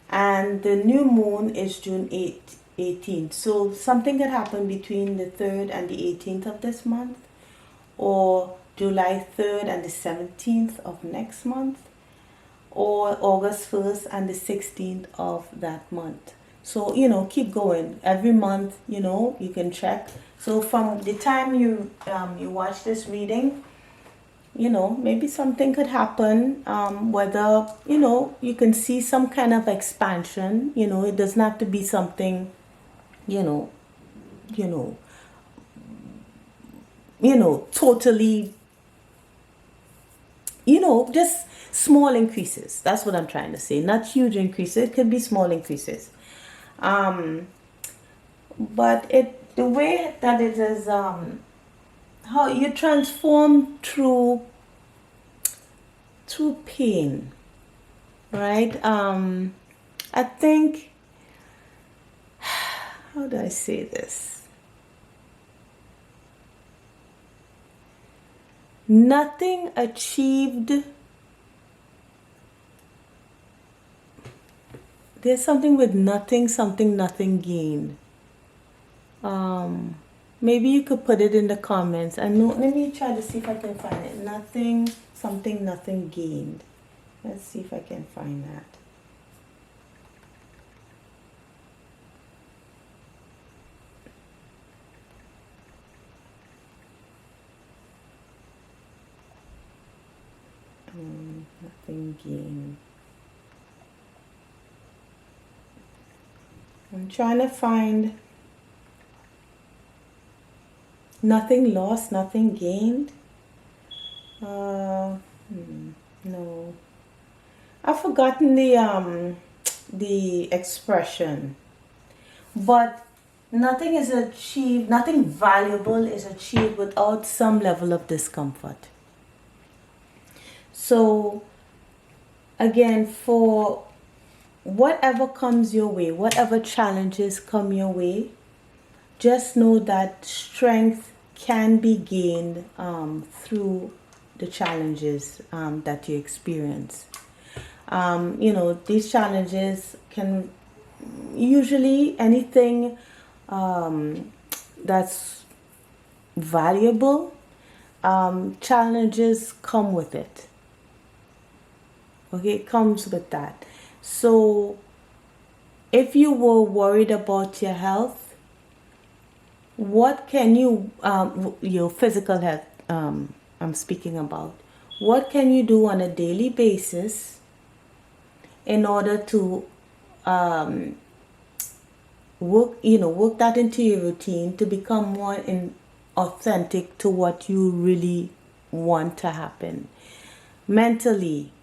and the new moon is June 18th, so something could happen between the 3rd and the 18th of this month, or July 3rd and the 17th of next month, or August 1st and the 16th of that month. So, keep going. Every month, you can check. So from the time you watch this reading, maybe something could happen, whether, you can see some kind of expansion. It doesn't have to be something, totally, just small increases. That's what I'm trying to say. Not huge increases. It could be small increases. But the way that it is, how you transform through pain, right? I think, how do I say this? Nothing achieved. There's something with nothing, something, nothing gained. Maybe you could put it in the comments. Let me try to see if I can find it. Nothing, something, nothing gained. Let's see if I can find that. Nothing gained. I'm trying to find. Nothing lost, nothing gained. Uh, no. I've forgotten the expression, but nothing is achieved, nothing valuable is achieved without some level of discomfort. So again, for whatever comes your way, whatever challenges come your way, just know that strength can be gained through the challenges that you experience. These challenges can usually anything that's valuable, challenges come with it. Okay, it comes with that. So if you were worried about your health, what can you, your physical health, I'm speaking about, what can you do on a daily basis in order to work that into your routine to become more authentic to what you really want to happen? Mentally,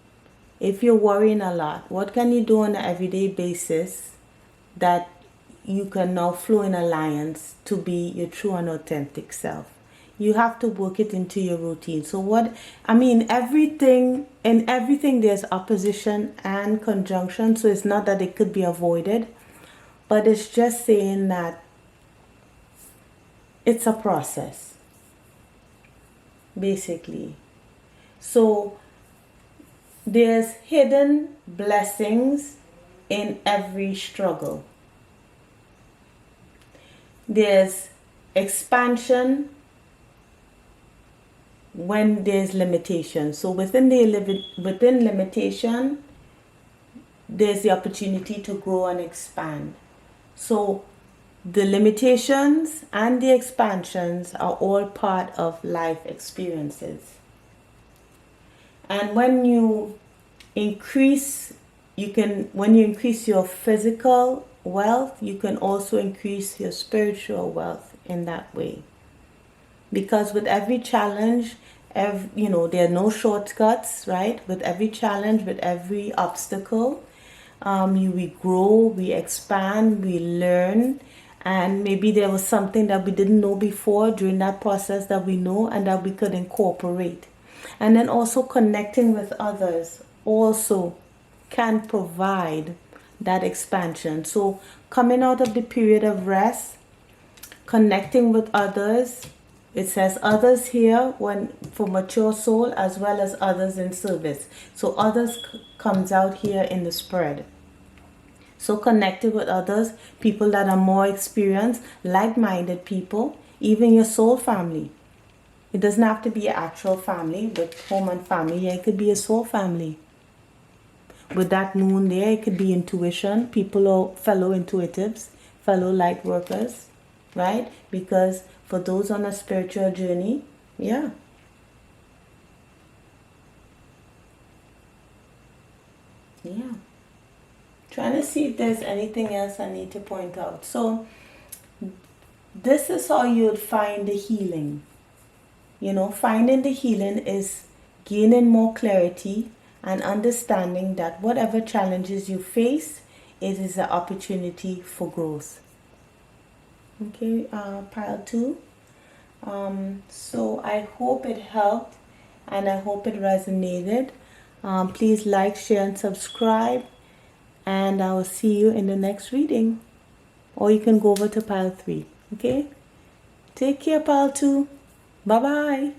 if you're worrying a lot, what can you do on an everyday basis that you can now flow in alliance to be your true and authentic self? You have to work it into your routine. So everything, in everything there's opposition and conjunction, so it's not that it could be avoided, but it's just saying that it's a process, basically. So there's hidden blessings in every struggle. There's expansion when there's limitation. So within limitation, there's the opportunity to grow and expand. So the limitations and the expansions are all part of life experiences. And when you increase your physical wealth, you can also increase your spiritual wealth in that way. Because with every challenge, there are no shortcuts, right? With every challenge, with every obstacle, we grow, we expand, we learn, and maybe there was something that we didn't know before during that process that we know and that we could incorporate. And then also connecting with others also can provide that expansion. So coming out of the period of rest, connecting with others, it says others here when for mature soul as well as others in service. So others comes out here in the spread. So connected with others, people that are more experienced, like-minded people, even your soul family. It doesn't have to be an actual family with home and family. Yeah, it could be a soul family. With that moon there, it could be intuition. People are fellow intuitives, fellow light workers, right? Because for those on a spiritual journey, yeah. Yeah. Trying to see if there's anything else I need to point out. So this is how you'd find the healing. Finding the healing is gaining more clarity and understanding that whatever challenges you face, it is an opportunity for growth. Okay, pile 2. So I hope it helped and I hope it resonated. Please like, share, and subscribe. And I will see you in the next reading. Or you can go over to pile 3. Okay? Take care, pile 2. Bye-bye.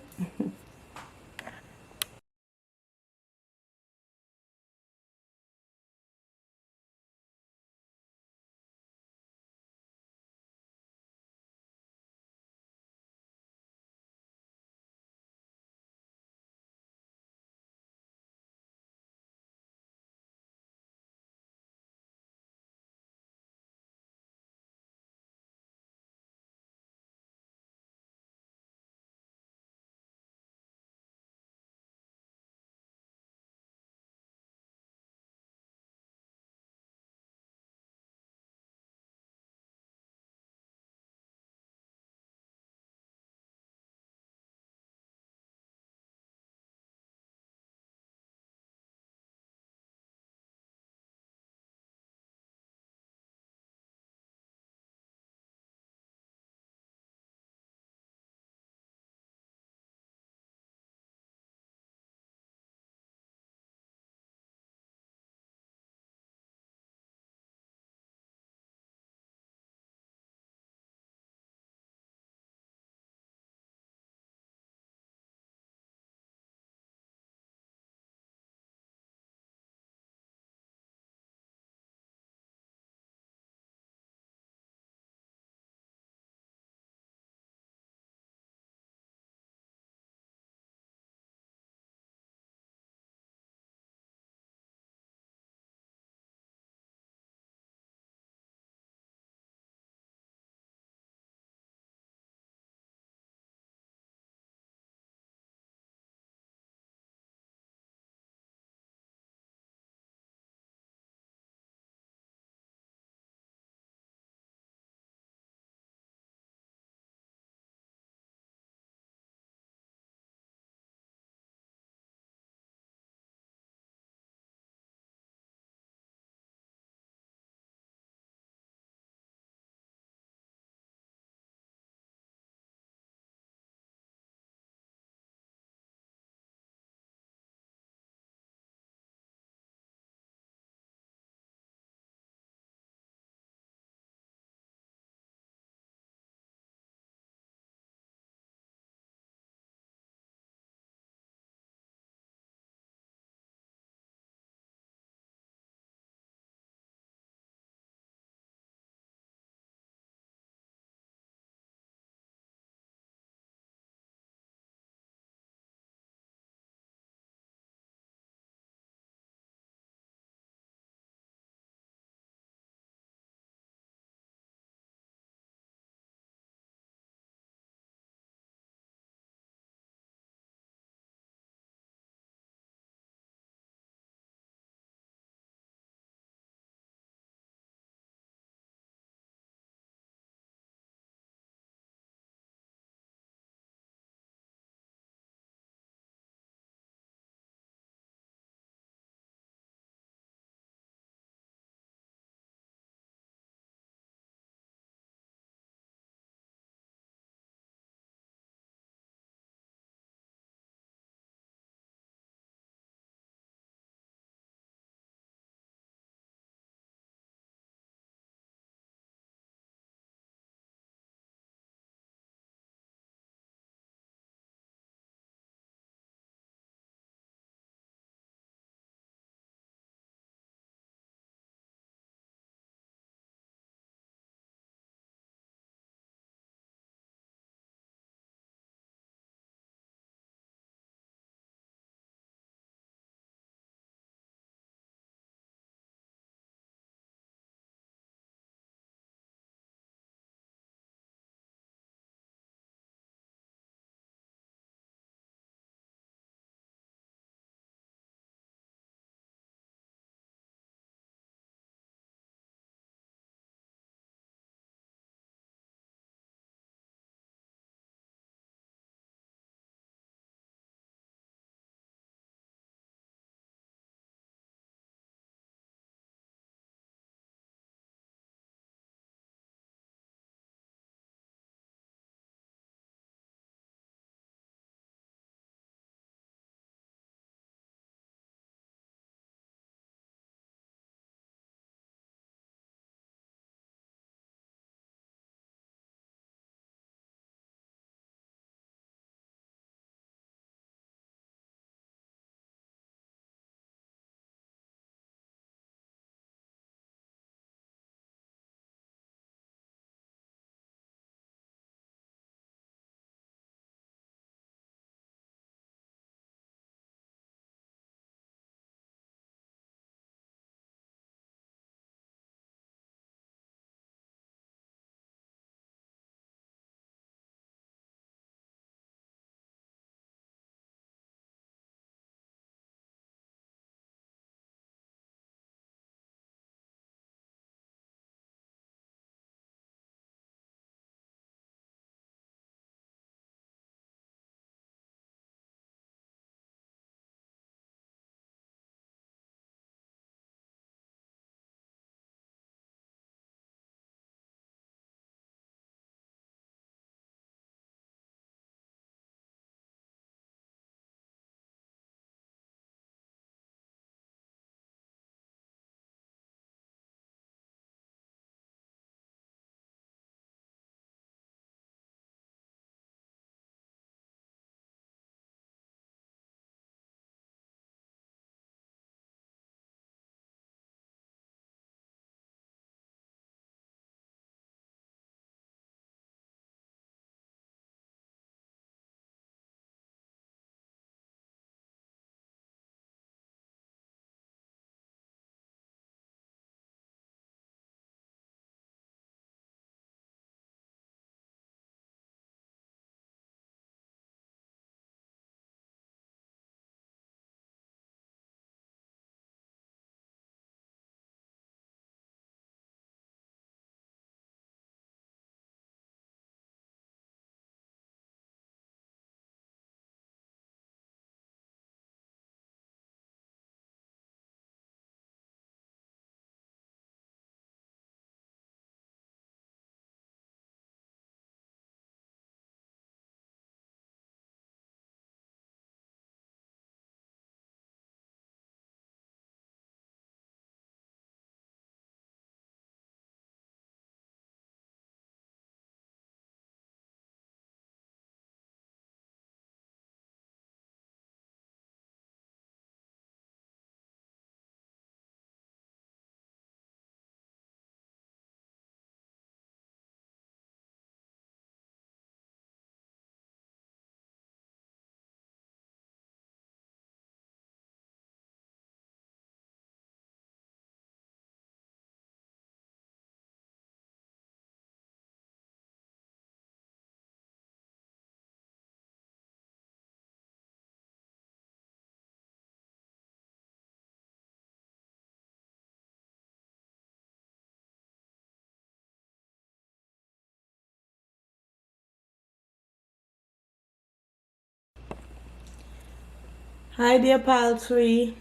Hi dear pile 3.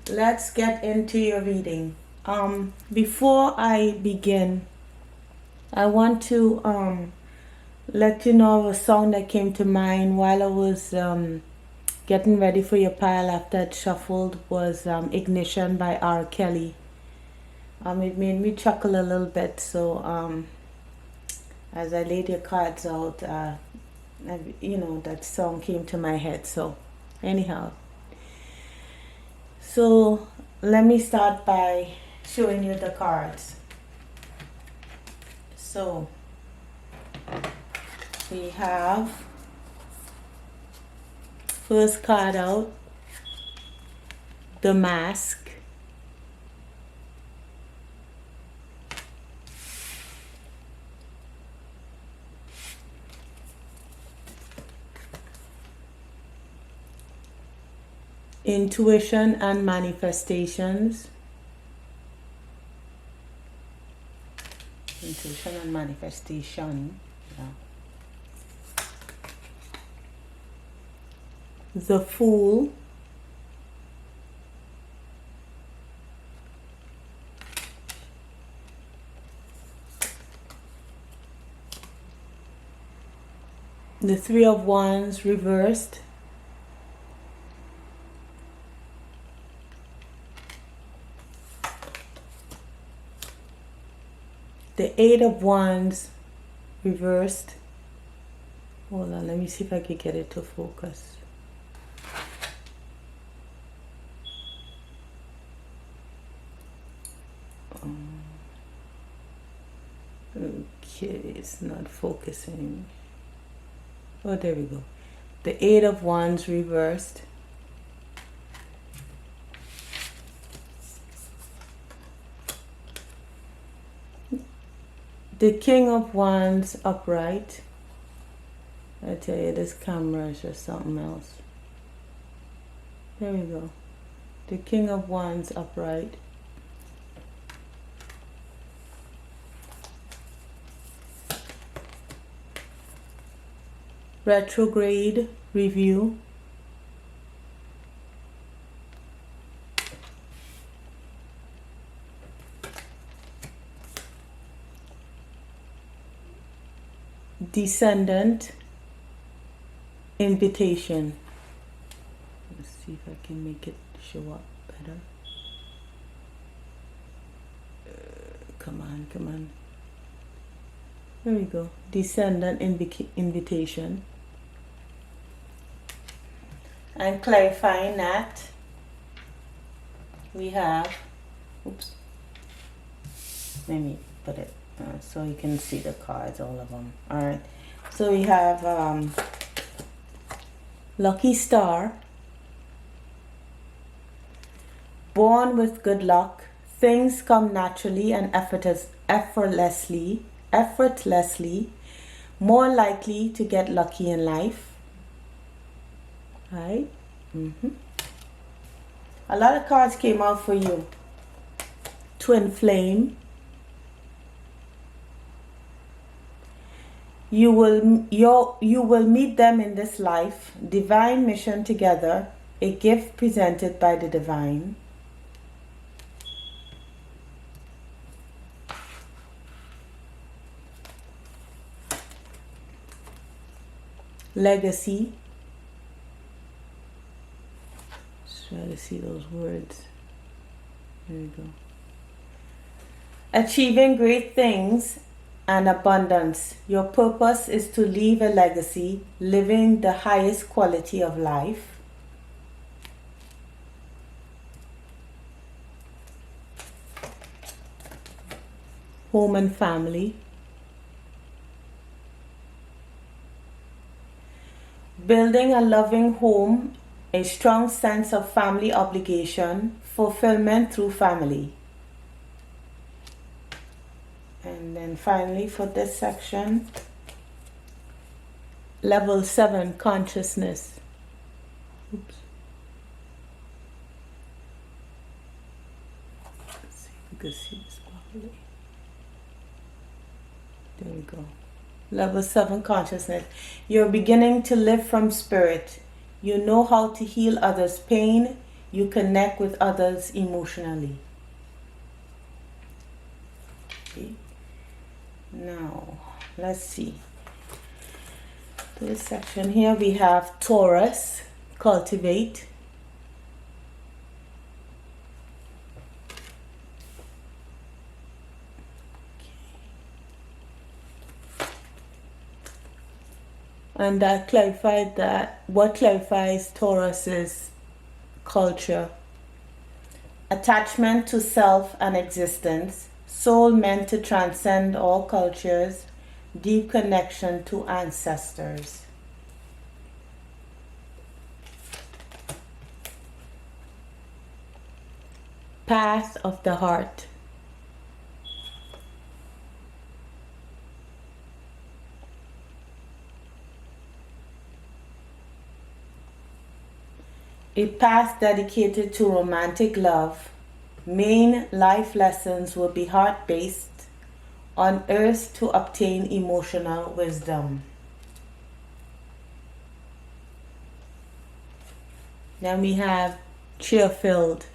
Let's get into your reading. Before I begin, I want to let you know of a song that came to mind while I was getting ready for your pile after it shuffled. Was Ignition by R. Kelly. It made me chuckle a little bit, so as I laid your cards out, that song came to my head. So anyhow, so let me start by showing you the cards. So we have first card out, the Mask. Intuition and manifestations. Intuition and manifestation. Yeah. The Fool. The Three of Wands reversed. The Eight of Wands reversed. Hold on, let me see if I can get it to focus. Okay, it's not focusing. Oh, there we go. The Eight of Wands reversed. The King of Wands upright. I tell you, this camera is just something else. There we go. The King of Wands upright. Retrograde review. Descendant invitation. Let's see if I can make it show up better. Come on. There we go. Descendant invitation. And clarifying that, we have, oops, let me put it so you can see the cards, all of them. All right, so we have Lucky Star, born with good luck, things come naturally and effortlessly, more likely to get lucky in life. Right? A lot of cards came out for you. Twin Flame. You will meet them in this life. Divine mission together. A gift presented by the divine. Legacy. Try to see those words. There we go. Achieving great things and abundance. Your purpose is to leave a legacy, living the highest quality of life. Home and family. Building a loving home, a strong sense of family obligation, fulfillment through family. And then finally for this section, level 7, consciousness. Oops. Let's see if we can see this properly. There we go. Level 7, consciousness. You're beginning to live from spirit. You know how to heal others' pain. You connect with others emotionally. Okay. Now, let's see. This section here we have Taurus, cultivate. And that clarified that what clarifies Taurus's culture. Attachment to self and existence. Soul meant to transcend all cultures. Deep connection to ancestors. Path of the heart. A path dedicated to romantic love. Main life lessons will be heart-based, on earth to obtain emotional wisdom. Then we have cheer-filled.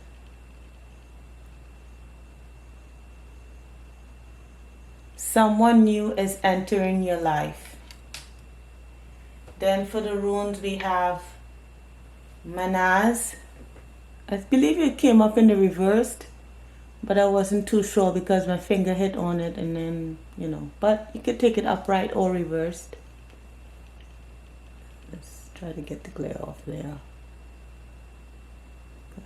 Someone new is entering your life. Then for the runes we have Manaz. I believe it came up in the reversed, but I wasn't too sure because my finger hit on it and then, you know, but you could take it upright or reversed. Let's try to get the glare off there.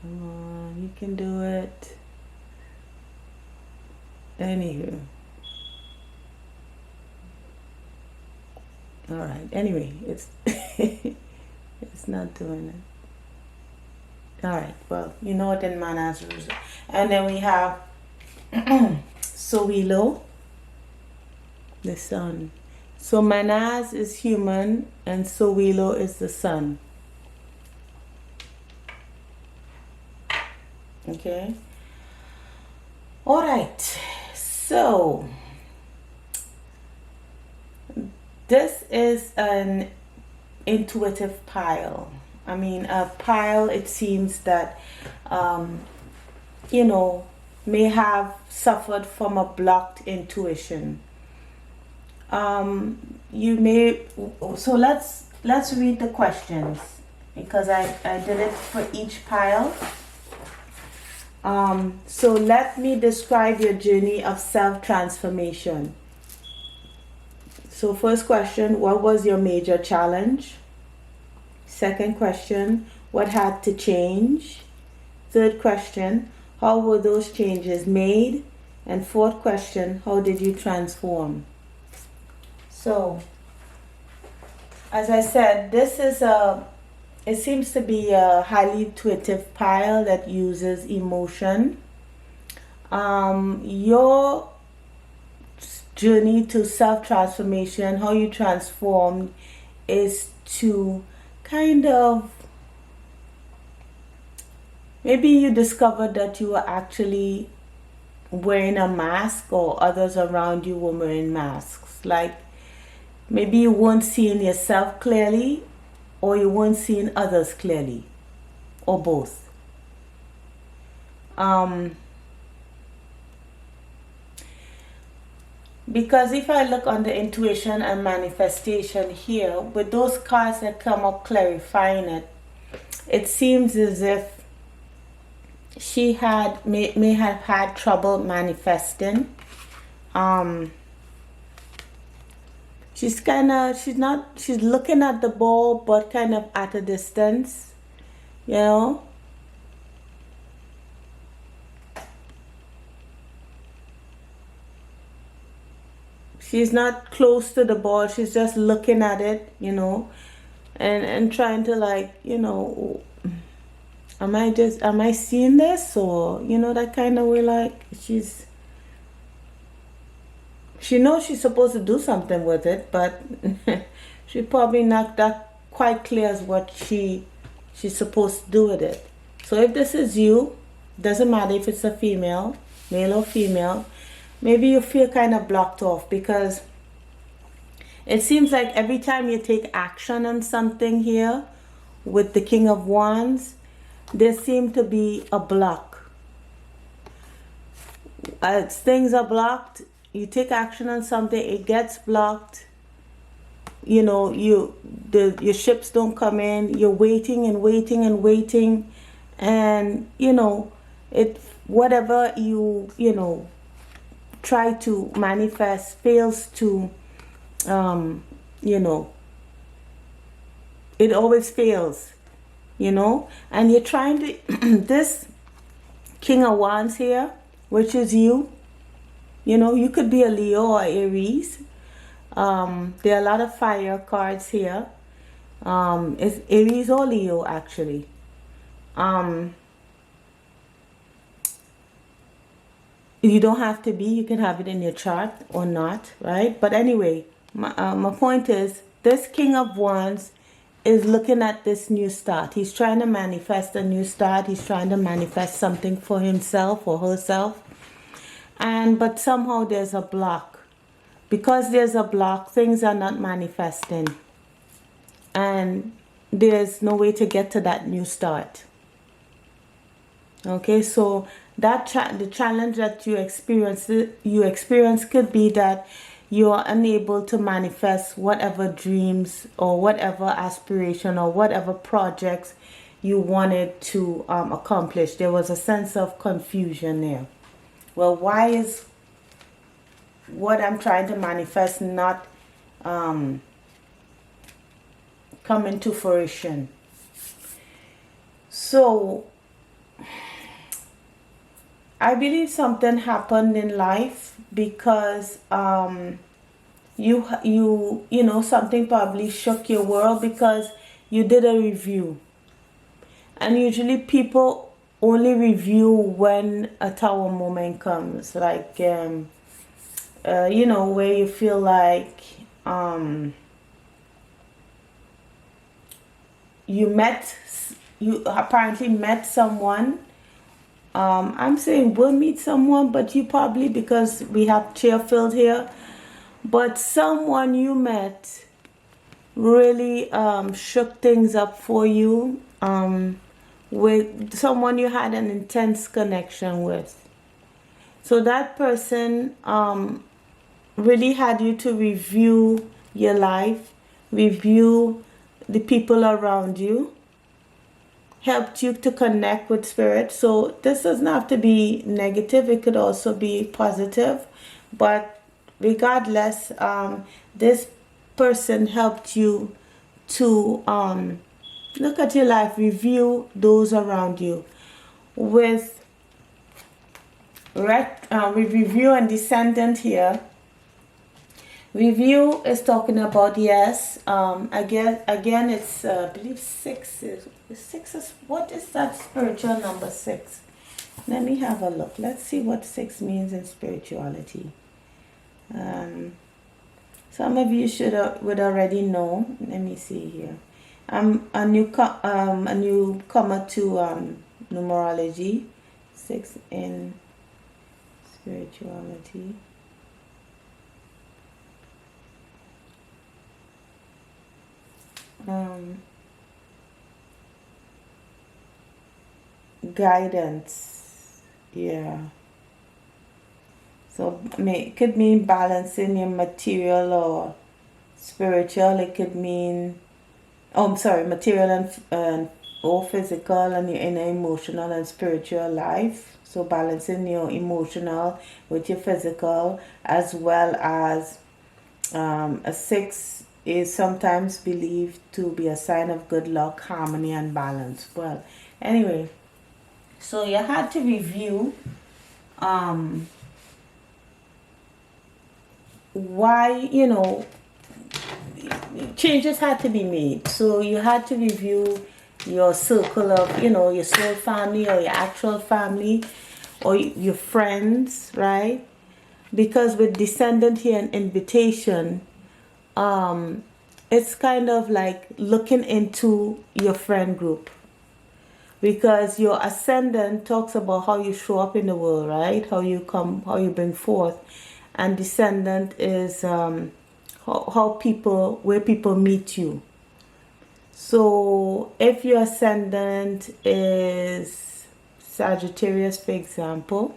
Come on, you can do it. Anywho. Alright, anyway, it's it's not doing it. Alright, well, you know what in Manaz rules. And then we have Sowilo, the sun. So Manaz is human and Sowilo is the sun. Okay. Alright, so this is an intuitive pile. I mean, a pile, it seems that, you know, may have suffered from a blocked intuition. You may, so let's read the questions because I did it for each pile. So let me describe your journey of self-transformation. So first question, what was your major challenge? Second question, what had to change? Third question, how were those changes made? And fourth question, how did you transform? So, as I said, this is it seems to be a highly intuitive pile that uses emotion. Your journey to self-transformation, how you transformed, is to kind of, maybe you discovered that you were actually wearing a mask or others around you were wearing masks. Like maybe you weren't seeing yourself clearly or you weren't seeing others clearly or both. Because if I look on the intuition and manifestation here, with those cards that come up clarifying it, it seems as if she may have had trouble manifesting. She's looking at the ball, but kind of at a distance, you know. She's not close to the ball. She's just looking at it, you know, and trying to, like, you know, am I seeing this? Or, you know, that kind of way, like she knows she's supposed to do something with it, but she probably not that quite clear as what she's supposed to do with it. So if this is you, doesn't matter if it's a female, male or female, maybe you feel kind of blocked off because it seems like every time you take action on something here, with the King of Wands, there seemed to be a block. As things are blocked, you take action on something, it gets blocked. You know, your ships don't come in. You're waiting and waiting and waiting, and you know, whatever you know try to manifest fails to, you know, it always fails, you know. And you're trying to this King of Wands here, which is you know, you could be a Leo or Aries. There are a lot of fire cards here. It's Aries or Leo actually. You don't have to be, you can have it in your chart or not, right? But anyway, my point is, this King of Wands is looking at this new start. He's trying to manifest a new start. He's trying to manifest something for himself or herself. But somehow there's a block. Because there's a block, things are not manifesting. And there's no way to get to that new start. Okay, so the challenge that you experience could be that you are unable to manifest whatever dreams or whatever aspiration or whatever projects you wanted to accomplish. There was a sense of confusion there. Well, why is what I'm trying to manifest not coming to fruition? So I believe something happened in life because you know, something probably shook your world because you did a review. And usually people only review when a tower moment comes, like you know, where you feel like you apparently met someone. I'm saying we'll meet someone, but you probably, because we have chair filled here, but someone you met really shook things up for you, with someone you had an intense connection with. So that person really had you to review your life, review the people around you, helped you to connect with spirit. So this doesn't have to be negative, it could also be positive, but regardless, this person helped you to look at your life, review those around you. With review and descendant here, review is talking about, yes, again it's I believe 6 is what is that spiritual number 6? Let me have a look. Let's see what 6 means in spirituality. Some of you would already know. Let me see here. I'm a newcomer to numerology. 6 in spirituality. Guidance, yeah. So it could mean balancing your material or spiritual. It could mean, material and or physical and your inner emotional and spiritual life. So balancing your emotional with your physical, as well as a 6 is sometimes believed to be a sign of good luck, harmony, and balance. Well, anyway, so you had to review why, you know, changes had to be made. So you had to review your circle of, you know, your soul family or your actual family or your friends, right? Because with descendant here and invitation, it's kind of like looking into your friend group, because your ascendant talks about how you show up in the world, right? How you bring forth, and descendant is where people meet you. So if your ascendant is Sagittarius, for example,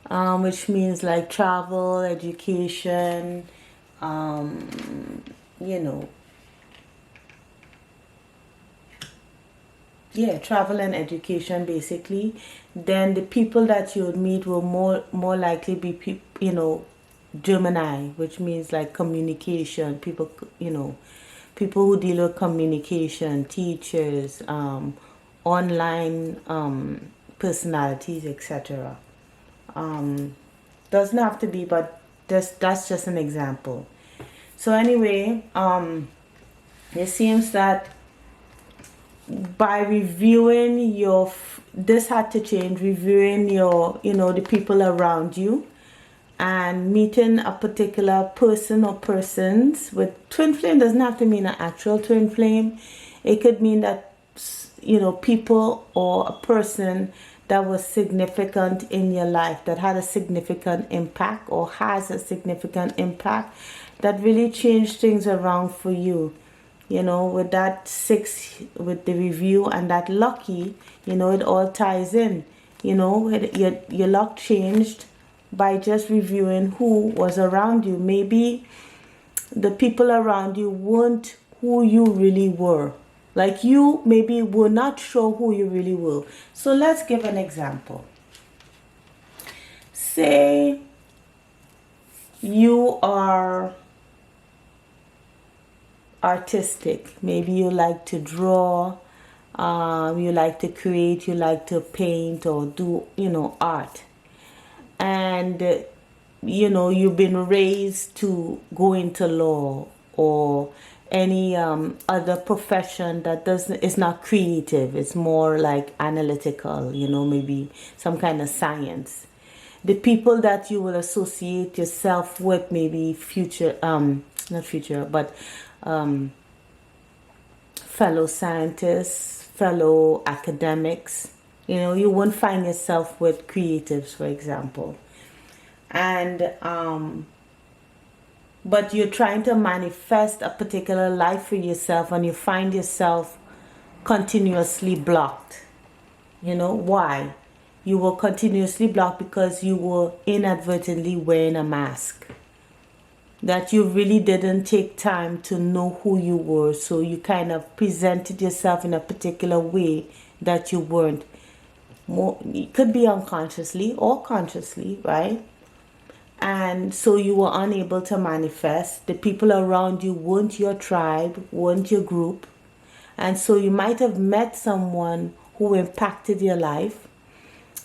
which means like travel, education, you know, yeah, travel and education basically, then the people that you would meet will more likely be people, you know, Gemini, which means like communication, people, you know, people who deal with communication, teachers, online personalities, etc. Doesn't have to be, but that's just an example. So anyway, it seems that by reviewing your, this had to change, reviewing your, you know, the people around you, and meeting a particular person or persons with twin flame. Doesn't have to mean an actual twin flame. It could mean that, you know, people or a person that was significant in your life, that had a significant impact or has a significant impact, that really changed things around for you. You know, with that 6, with the review and that lucky, you know, it all ties in. You know, your luck changed by just reviewing who was around you. Maybe the people around you weren't who you really were. Like, you maybe were not sure who you really were. So let's give an example. Say you are artistic. Maybe you like to draw, you like to create, you like to paint or do, you know, art. And you know, you've been raised to go into law or any other profession that is not creative. It's more like analytical, you know, maybe some kind of science. The people that you will associate yourself with, maybe future, not future, but fellow scientists, fellow academics. You know, you won't find yourself with creatives, for example. And but you're trying to manifest a particular life for yourself, and you find yourself continuously blocked. You know why? You were continuously blocked because you were inadvertently wearing a mask, that you really didn't take time to know who you were, so you kind of presented yourself in a particular way that you weren't. It could be unconsciously or consciously, right? And so you were unable to manifest. The people around you weren't your tribe, weren't your group. And so you might have met someone who impacted your life,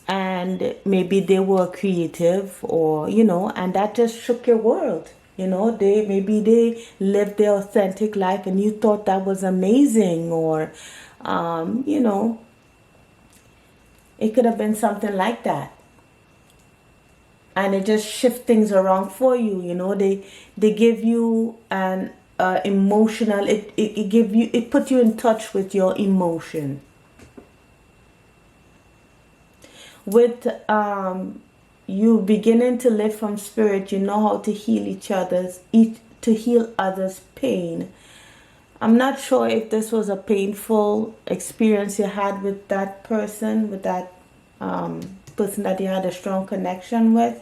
and maybe they were creative, or, you know, and that just shook your world. You know, maybe they lived their authentic life and you thought that was amazing, or, you know, it could have been something like that. And it just shifts things around for you. You know, they give you an emotional, it put you in touch with your emotion. With you beginning to live from spirit, you know how to heal to heal others' pain. I'm not sure if this was a painful experience you had with that person, person that you had a strong connection with.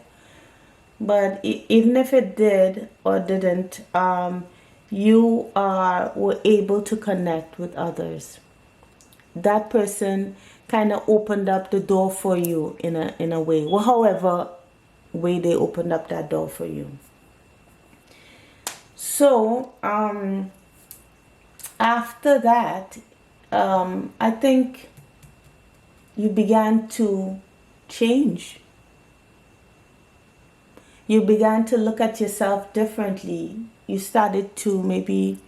But even if it did or didn't, you were able to connect with others. That person kind of opened up the door for you in a way, well, however way they opened up that door for you. So after that, I think you began to change. You began to look at yourself differently. You started to maybe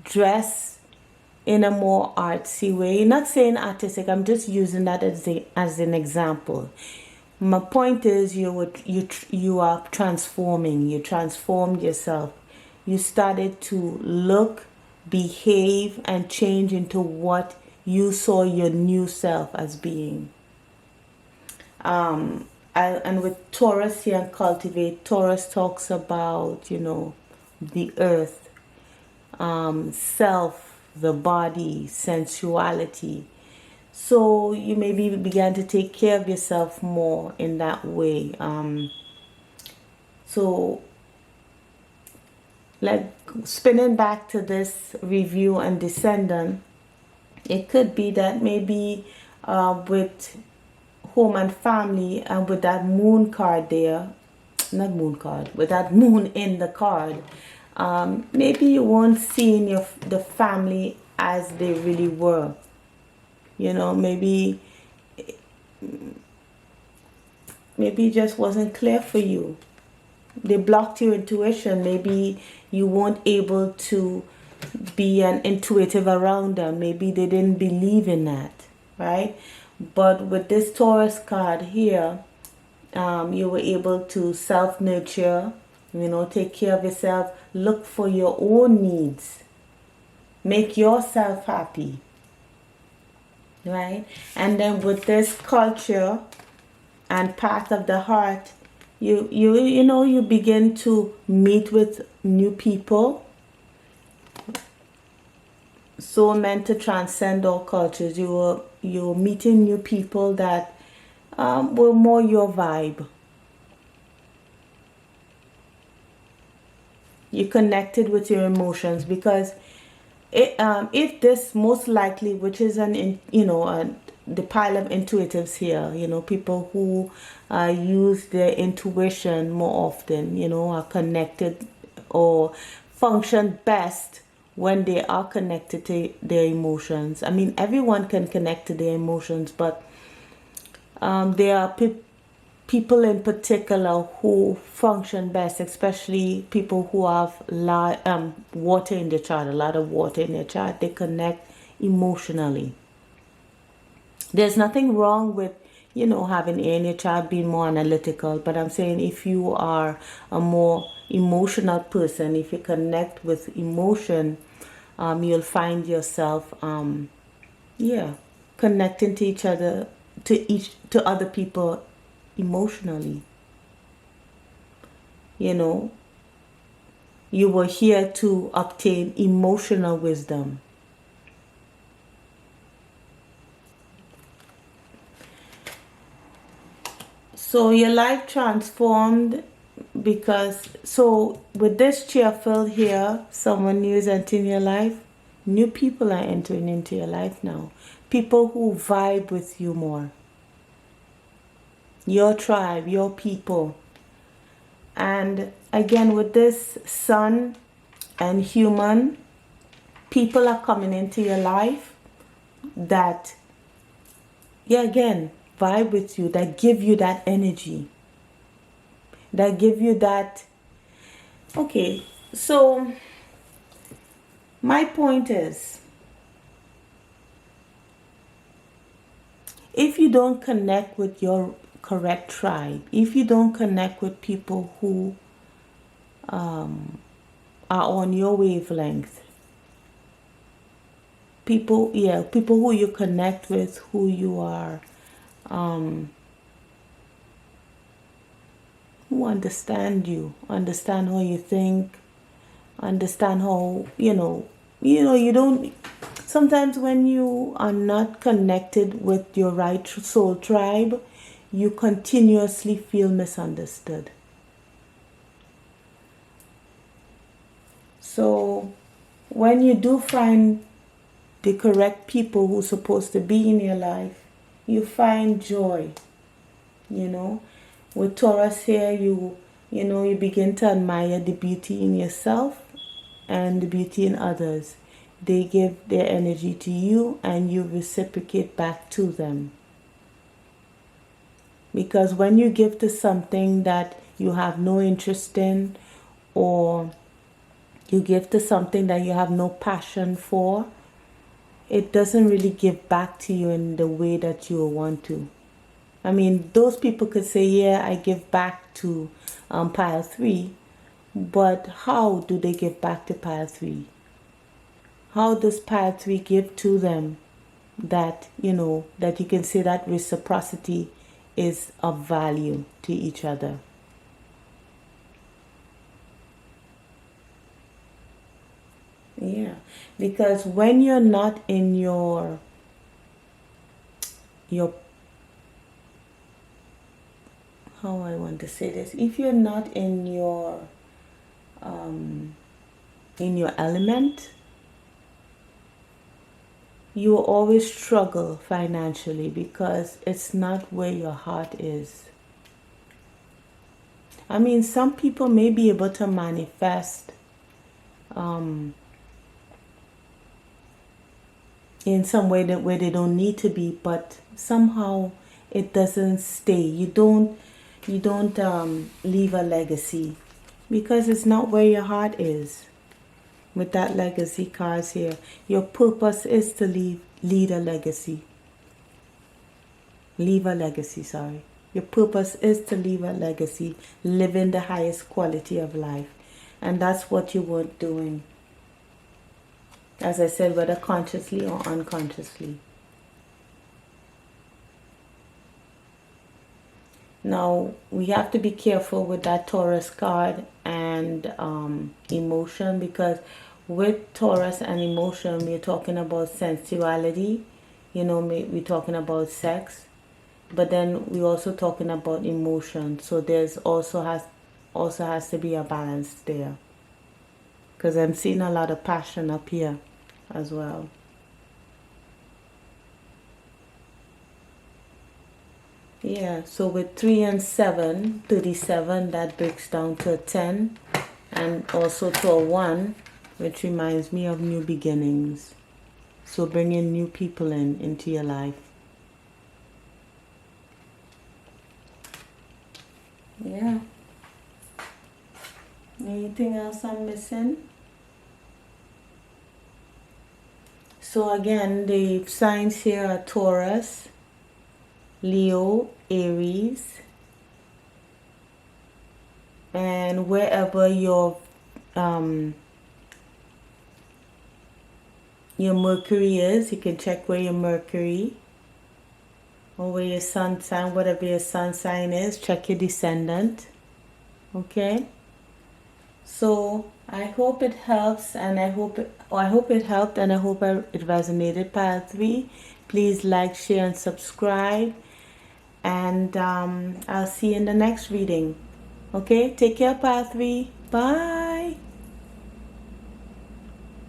dress in a more artsy way. Not saying artistic, I'm just using that as an example. My point is, you are transforming. You transformed yourself. You started to look, behave, and change into what you saw your new self as being. And with Taurus here and Cultivate, Taurus talks about, you know, the earth, self, the body, sensuality. So you maybe began to take care of yourself more in that way. So like spinning back to this review and descendant, it could be that maybe with home and family, and with that moon card there, not moon card, with that moon in the card, maybe you weren't seeing the family as they really were. You know, maybe it just wasn't clear for you. They blocked your intuition. Maybe you weren't able to be an intuitive around them. Maybe they didn't believe in that, right? But with this Taurus card here, you were able to self-nurture, you know, take care of yourself, look for your own needs, make yourself happy, right? And then with this culture and path of the heart, you know, you begin to meet with new people. So meant to transcend all cultures. You're meeting new people that were more your vibe. You connected with your emotions, because if this most likely, which is the pile of intuitives here, you know, people who use their intuition more often, you know, are connected or function best when they are connected to their emotions. I mean, everyone can connect to their emotions, but there are people in particular who function best, especially people who have water in their chart, a lot of water in their chart. They connect emotionally. There's nothing wrong with, you know, having air in your chart, being more analytical, but I'm saying if you are a more emotional person, if you connect with emotion, you'll find yourself connecting to each other, to other people emotionally. You know, you were here to obtain emotional wisdom. So your life transformed because, so with this cheerful here, someone new is entering your life. New people are entering into your life now. People who vibe with you more. Your tribe, your people. And again, with this sun and human, people are coming into your life that, again, vibe with you, that give you that energy, that give you that. Okay, so my point is, if you don't connect with your correct tribe, if you don't connect with people who are on your wavelength, people who you connect with, who you are, who understand you, understand how you think, understand how, you don't, sometimes when you are not connected with your right soul tribe, you continuously feel misunderstood. So when you do find the correct people who's supposed to be in your life, you find joy. You know, with Taurus here, you begin to admire the beauty in yourself and the beauty in others. They give their energy to you and you reciprocate back to them. Because when you give to something that you have no interest in, or you give to something that you have no passion for, it doesn't really give back to you in the way that you want to. I mean, those people could say, yeah, I give back to pile 3, but how do they give back to pile 3? How does pile 3 give to them that, that you can say that reciprocity is of value to each other? Yeah, because when you're not in your how I want to say this, if you're not in your element, you will always struggle financially because it's not where your heart is. I mean, some people may be able to manifest in some way that where they don't need to be, but somehow it doesn't stay. You don't leave a legacy because it's not where your heart is. With that legacy cards here, your purpose is to leave a legacy. Leave a legacy, sorry. Your purpose is to leave a legacy, living the highest quality of life. And that's what you were doing. As I said, whether consciously or unconsciously. Now, we have to be careful with that Taurus card and emotion, because with Taurus and emotion, we're talking about sensuality. You know, we're talking about sex. But then we're also talking about emotion. So there's also has to be a balance there. Because I'm seeing a lot of passion up here as well. Yeah, so with 3 and 7, 37, that breaks down to a 10. And also to a 1, which reminds me of new beginnings. So bringing new people into your life. Yeah. Anything else I'm missing? So again, the signs here are Taurus, Leo, Aries, and wherever your Mercury is, you can check where your Mercury or where your sun sign, whatever your sun sign is, check your descendant. Okay? So I hope it helps, and I hope it helped, and I hope it resonated. Pile 3, please like, share, and subscribe, and I'll see you in the next reading. Okay, take care, Pile 3. Bye.